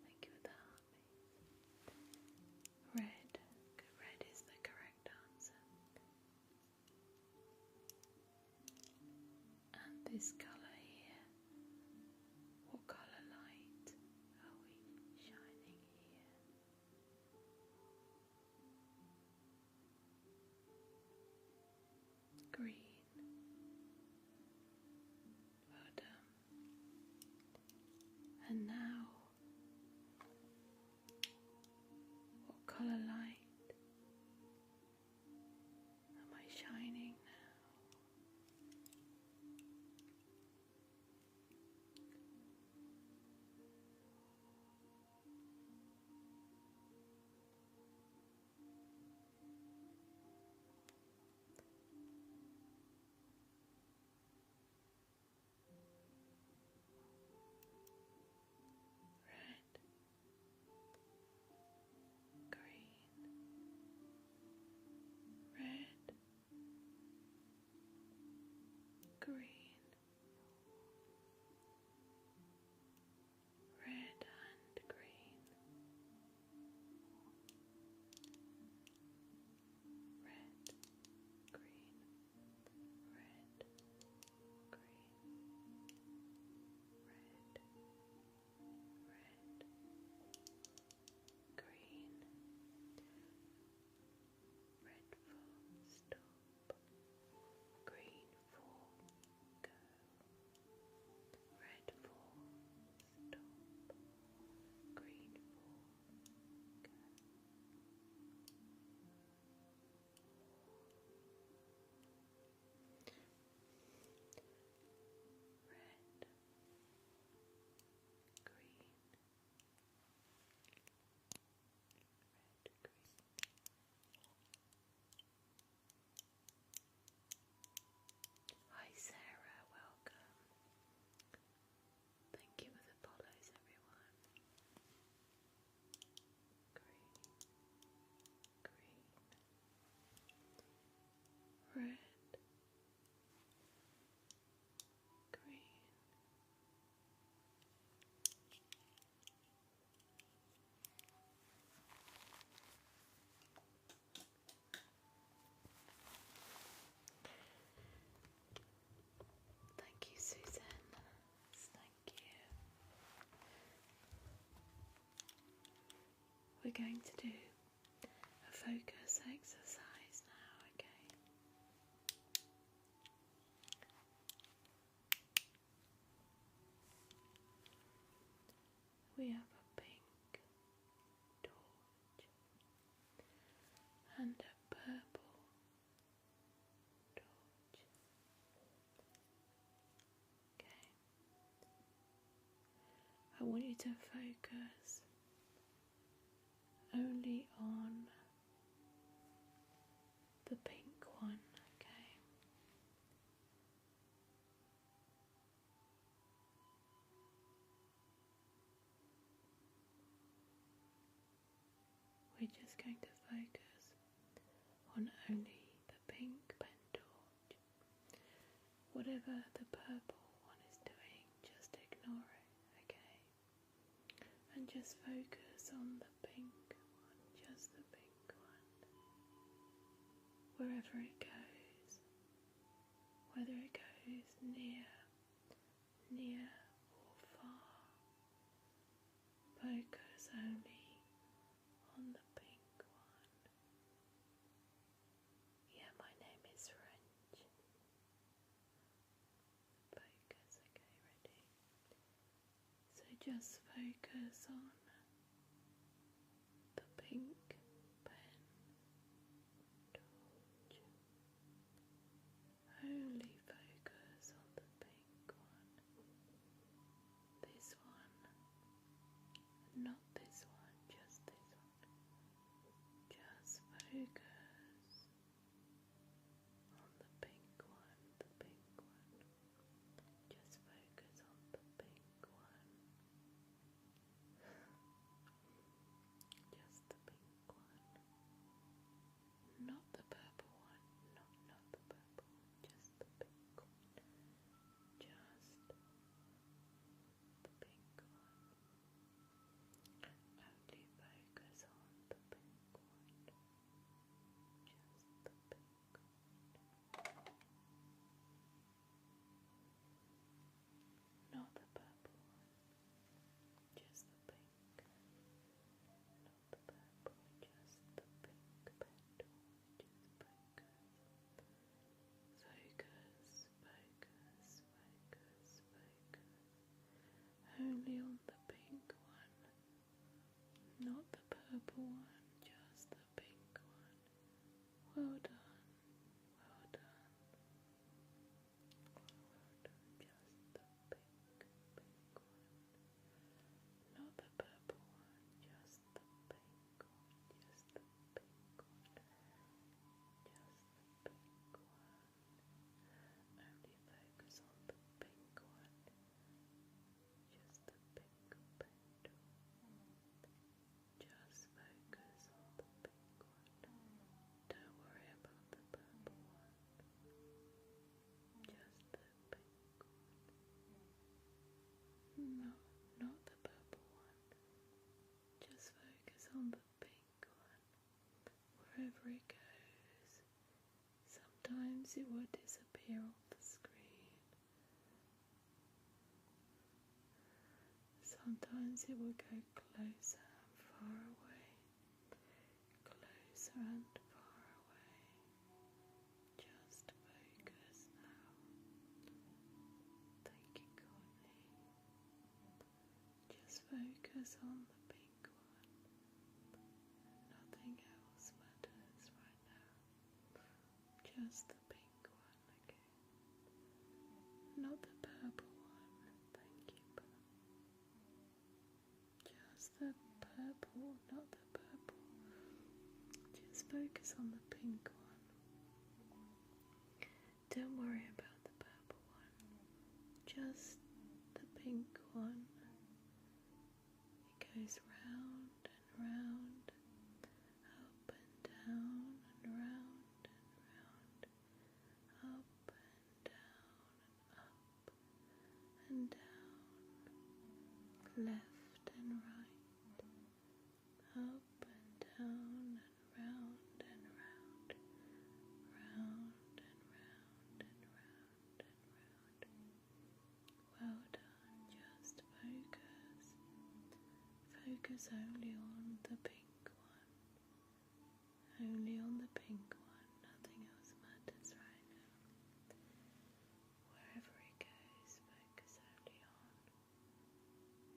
Thank you for the armies. Red. Red is the correct answer. And this colour here. What colour light are we shining here? Green. Well done. And now, what colour light am I shining now? Red, green, red, green, red and green, red, green, red, green, red, red, green, red for stop, green for go, red for stop, green for go. Red, green, red, green. Hi Sarah, welcome. Thank you for the follows, everyone. Green, green, red, green. Thank you, Susan. Thank you. We're going to do a focus exercise now, okay? We have a pink torch and a purple torch. Okay. I want you to focus only on the pink one, okay? We're just going to focus on only the pink pen torch. Whatever the purple one is doing, just ignore it, okay? And just focus on the pink one, just the pink one. Wherever it goes, whether it goes near or far, focus only on the pink one. Yeah, my name is French. Focus, okay, ready? So just focus on the pink wherever it goes. Sometimes it will disappear off the screen. Sometimes it will go closer and far away, closer and far away. Just focus now. Thank you, Courtney. Just focus on the pink one. Nothing else matters right now. Just the pink one, okay? Not the purple one. Thank you, just the purple, not the purple. Just focus on the pink one. Don't worry about the purple one. Just the pink one. It goes round and round, up and down and round and round, up and down and up and down, left and right, up and down and round and round, round and round and round and round. Well done, just focus. Focus only on the pink one. Only on the pink one. Nothing else matters right now. Wherever it goes, focus only on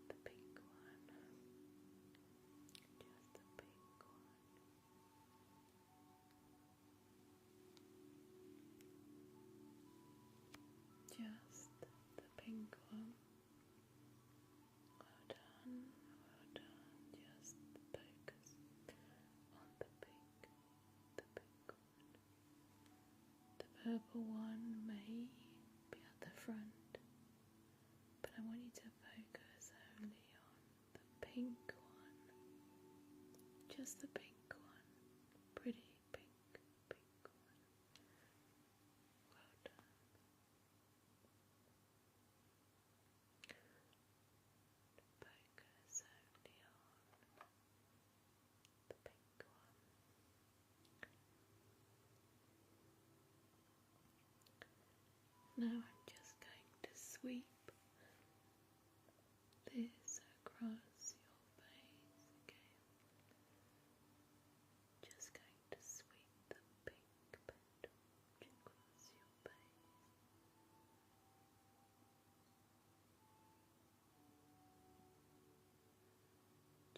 the pink one. Just the pink one. Just the pink one. Well done, well done. Just focus on the pink one. The purple one may be at the front, but I want you to focus only on the pink one. Just the pink one. Pretty pink one. Well done. Focus only on the pink one. Now I'm just going to sweep this across your face, okay? Just going to sweep the pink petal across your face.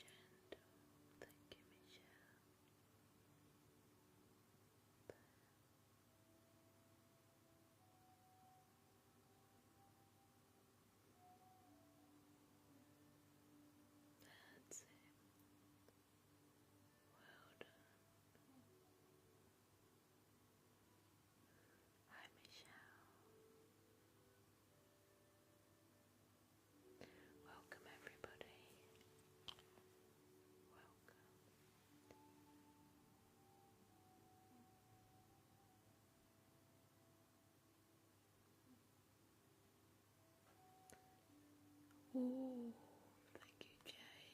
Gentle, thank you, Michelle. That's it. Well done. Hi, Michelle. Welcome, everybody. Welcome. Oh, thank you, Jay.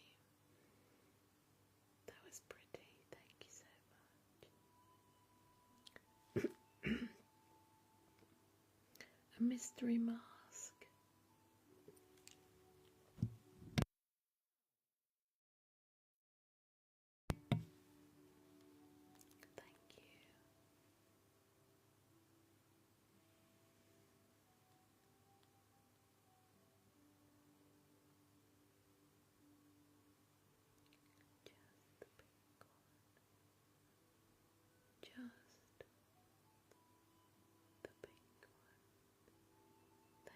That was pretty. Thank you so much. A mystery mask. Thank you. Just the pink one. Just the pink one.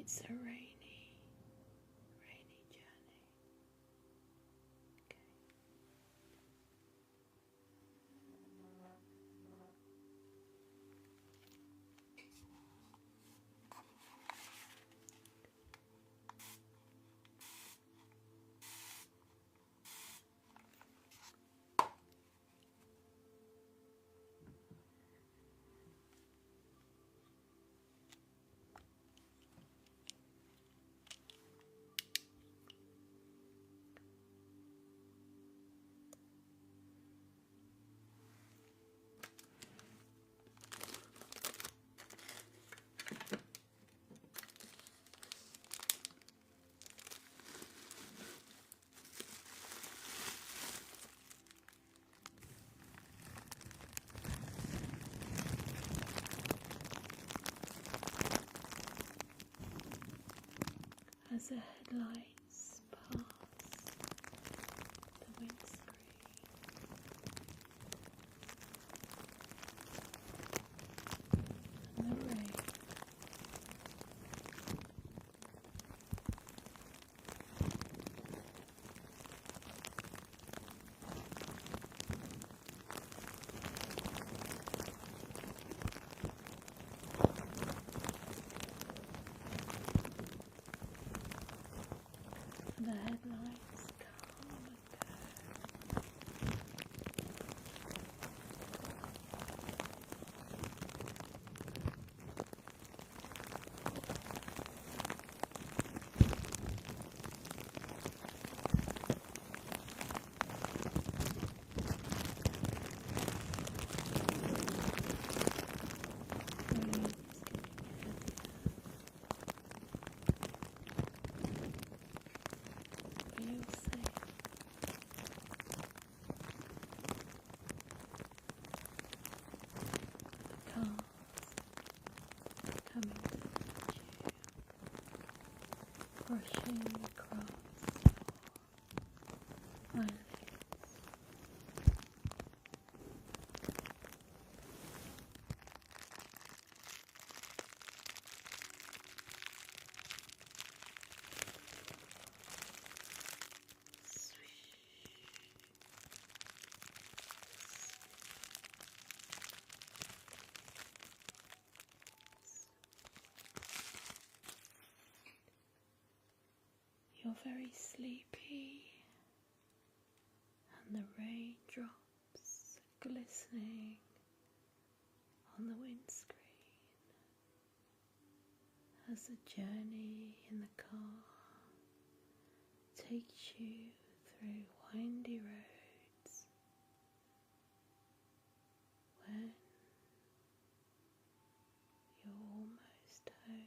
it's a rainy journey. Okay. As the headlights pass the windscreen, and the rain the headlights come and go. Feel safe. The cars coming towards you, brushing across your eyelids. You're very sleepy, and the raindrops are glistening on the windscreen as the journey in the car takes you through windy roads when you're almost home.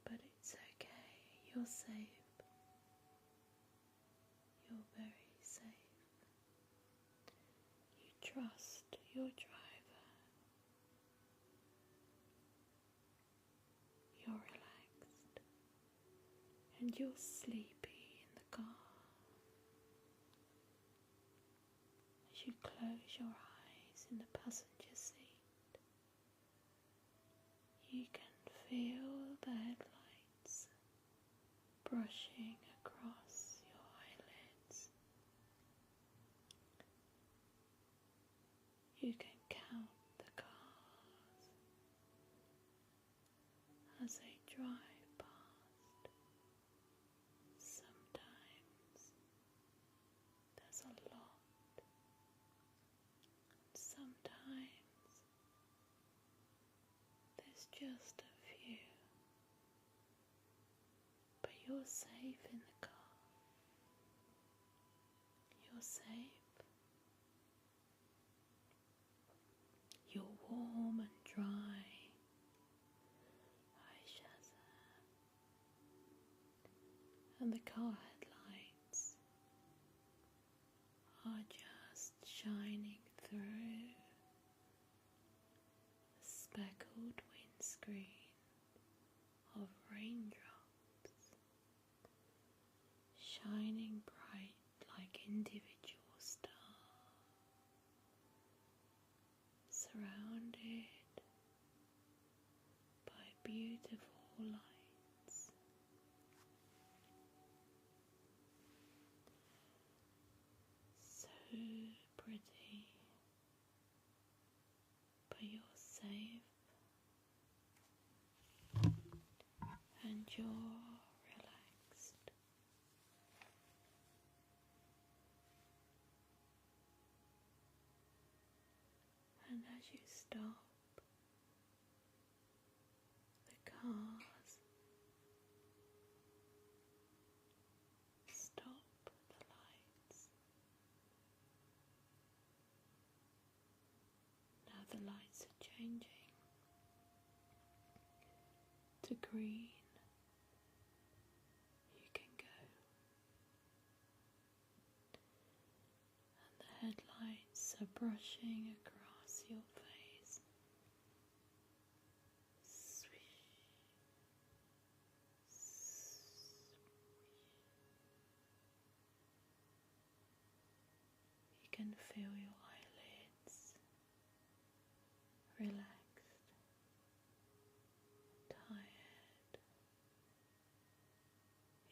But it's okay, you're safe. You're very safe. You trust your driver. You're relaxed and you're sleepy in the car. As you close your eyes in the passenger seat, you can feel the headlights brushing across your eyelids. You can count the cars as they drive past. Sometimes there's a lot, sometimes there's just a few, but you're safe in the car. You're safe. You're warm and dry. And the car headlights are just shining through the speckled windscreen of raindrops, shining bright like individual stars, surrounded by beautiful lights. So pretty, but you're safe and you're relaxed. And as you stop, the cars stop the lights. Now the lights are changing to green. You can go. And the headlights are brushing across your face. Swish. Swish. You can feel your eyelids relaxed, tired.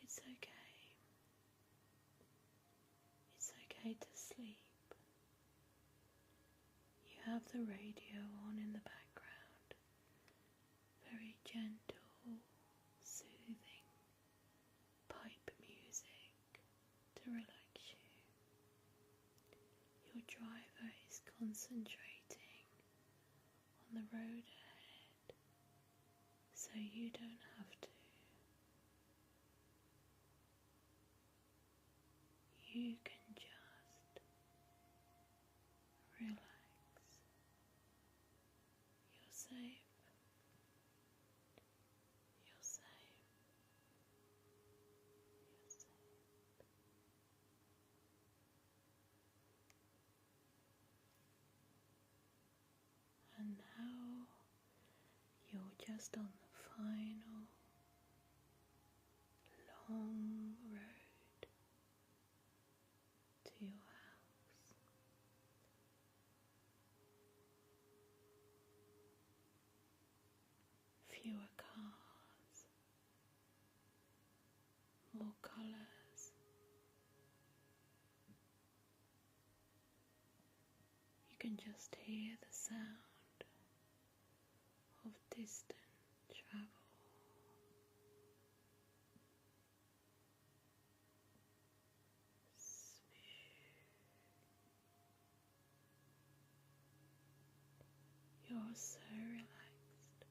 It's okay. It's okay to sleep. You have the radio on in the background. Very gentle, soothing pipe music to relax you. Your driver is concentrating on the road ahead, so you don't have to. You can just relax. You're safe. You're safe. You're safe. And now you're just on the final long road to your house. Fewer cars, more colours. You can just hear the sound of distant travel. You're so relaxed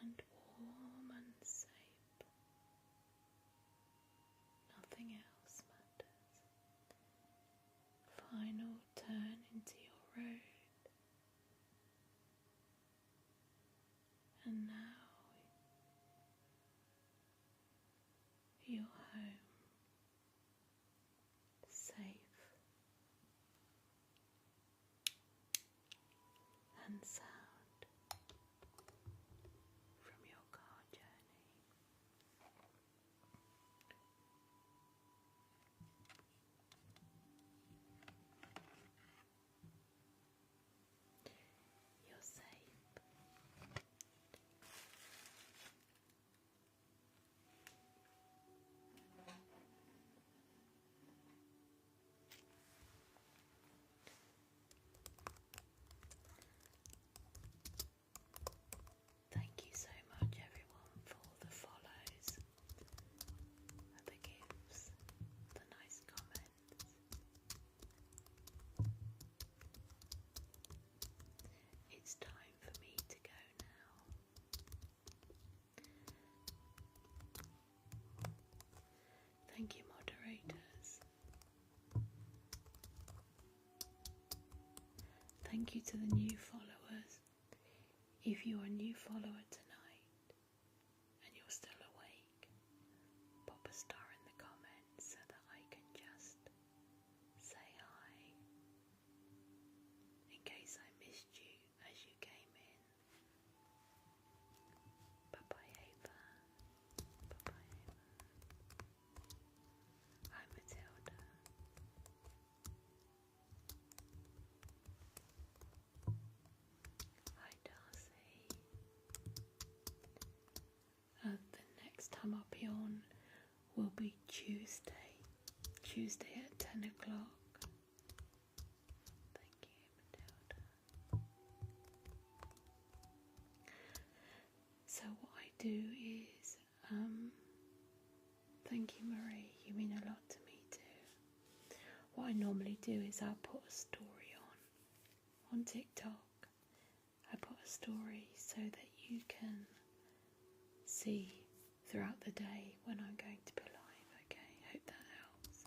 and warm and safe. Nothing else matters. Final turn into your road. And now you're home, safe and sound from your car journey. You're safe. Thank you so much everyone for the follows, the gifts, the nice comments. It's time for me to go now. Thank you, moderators. Thank you to the new followers. If you're a new follower tonight and you're still awake, pop a star in the comments so that I can just say hi in case I missed you as you came in. Bye bye Ava. Bye bye Ava. Hi Matilda. Hi Darcy. come up here on will be Tuesday at 10 o'clock. Thank you, Matilda. So what I do is, thank you, Marie, you mean a lot to me too. What I normally do is I'll put a story on TikTok. I put a story so that you can see throughout the day when I'm going to be live, okay? Hope that helps.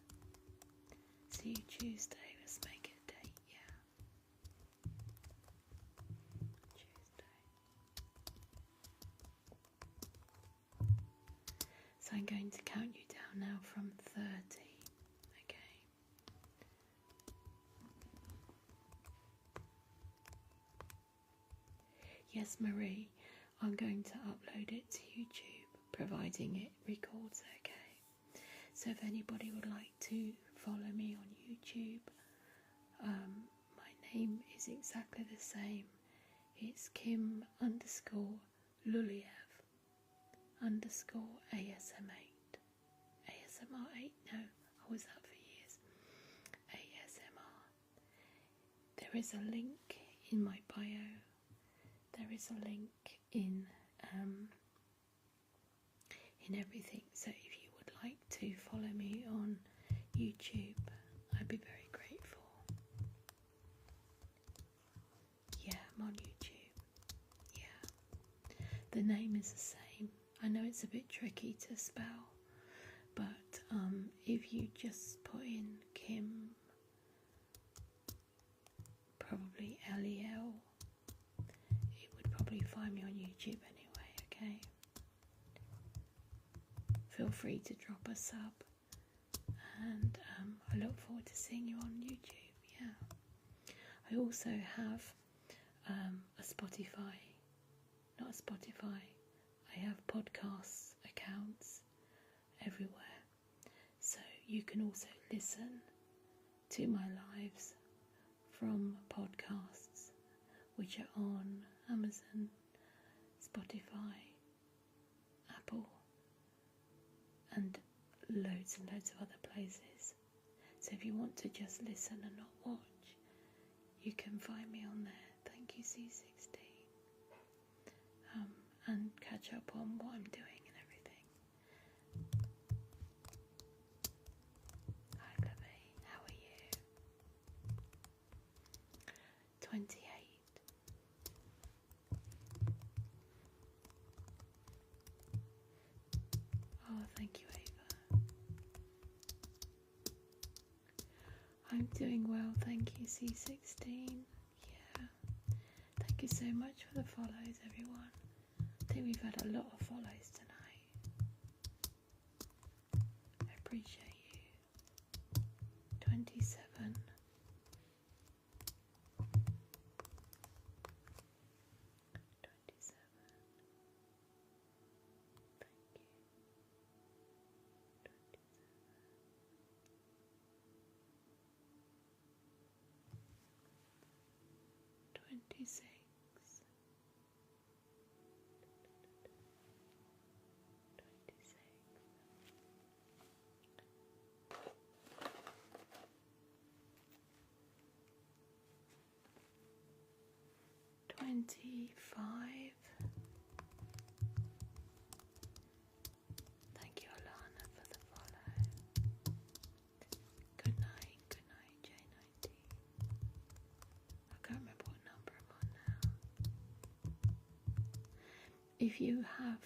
See you Tuesday, let's make it a date, yeah. Tuesday. So I'm going to count you down now from 30, okay? Yes, Marie, I'm going to upload it to YouTube, providing it records, okay? So if anybody would like to follow me on YouTube, my name is exactly the same. It's Kim_Luliev_ASM8. ASMR8? No, I was that for years. ASMR. There is a link in my bio. There is a link in everything. So if you would like to follow me on YouTube, I'd be very grateful. Yeah, I'm on YouTube. Yeah. The name is the same. I know it's a bit tricky to spell, but if you just put in Kim, probably Lel, it would probably find me on YouTube anyway, okay? Feel free to drop a sub, and I look forward to seeing you on YouTube, yeah. I also have a Spotify, not a Spotify, I have podcasts accounts everywhere, so you can also listen to my lives from podcasts which are on Amazon, Spotify, Apple, and loads and loads of other places. So if you want to just listen and not watch, you can find me on there. Thank you, C16. And catch up on what I'm doing and everything. Hi, Lovey. How are you? 28. Oh, thank you, Ava. I'm doing well, thank you, C16. Yeah. Thank you so much for the follows, everyone. I think we've had a lot of follows tonight. I appreciate you. 27. 27. Thank you. 26. 25. Thank you, Alana, for the follow. Good night, J90. I can't remember what number I'm on now. If you have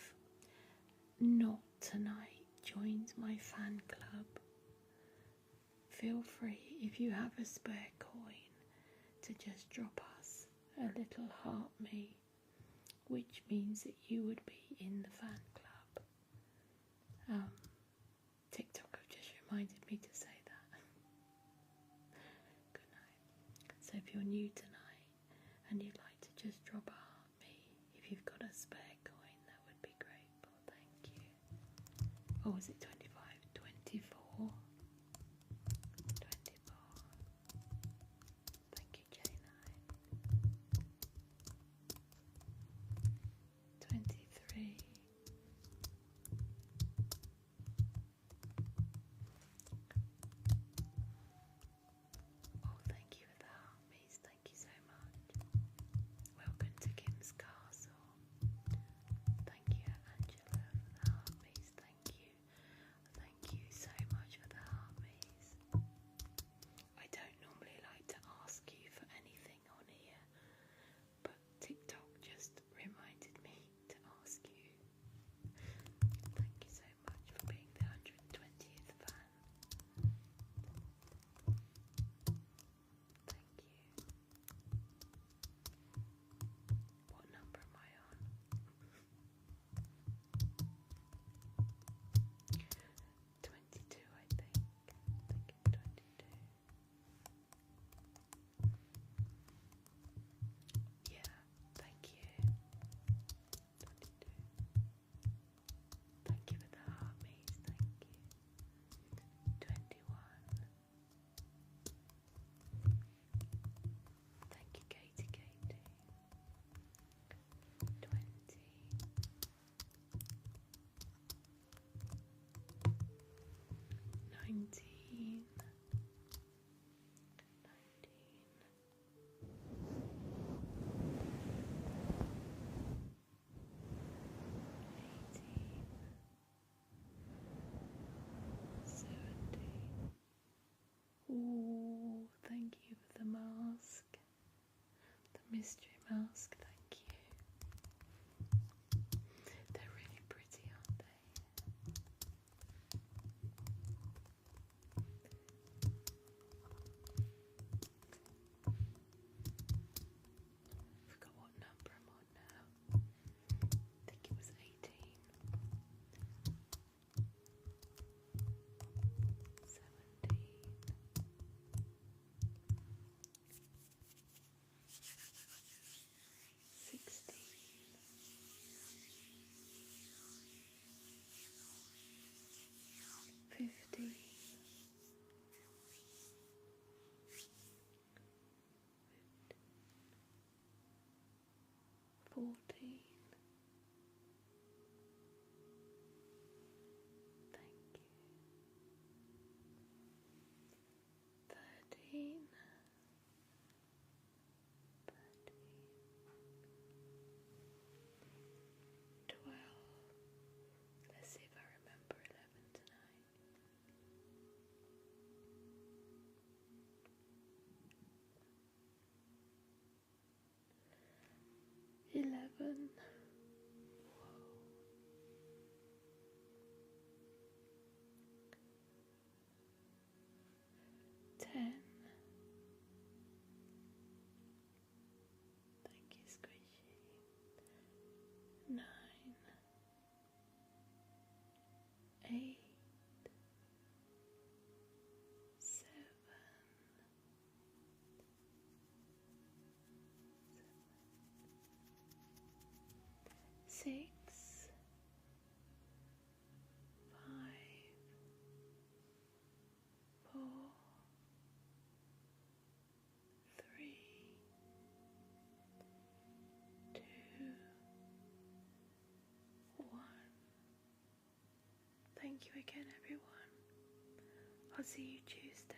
not tonight joined my fan club, feel free, if you have a spare coin, to just drop us a little heart me, which means that you would be in the fan club. TikTok have just reminded me to say that. Good night. So if you're new tonight and you'd like to just drop a heart me, if you've got a spare coin, that would be grateful. Thank you. Oh, is it 25? 24? 24. Thank you, J9. 23. mystery mask, thank you. They're really pretty, aren't they? I forgot what number I'm on now. I think it was 18. 17. 16. 15. 14. Thank you. 13. 12. Let's see if I remember 11 tonight. 11. 10. Thank you, Squishy. 9. 8. 7. 6. 5. 4. 3. 2. 1. Thank you again, everyone. I'll see you Tuesday,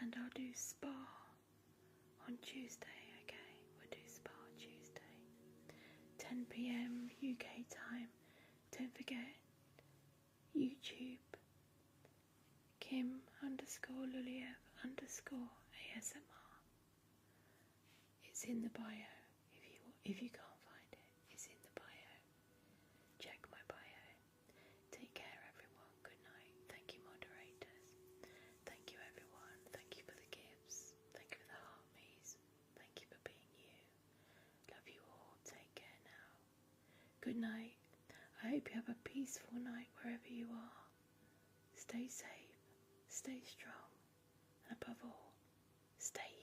and I'll do spa on Tuesday, okay? We'll do spa Tuesday, 10 PM UK time. Don't forget, YouTube, Kim_Luliev_ASMR. It's in the bio. If you can't find it, it's in the bio. Check my bio. Take care, everyone. Good night. Thank you, moderators. Thank you, everyone. Thank you for the gifts. Thank you for the heartme's. Thank you for being you. Love you all. Take care now. Good night. I hope you have a peaceful night wherever you are. Stay safe. Stay strong. And above all, stay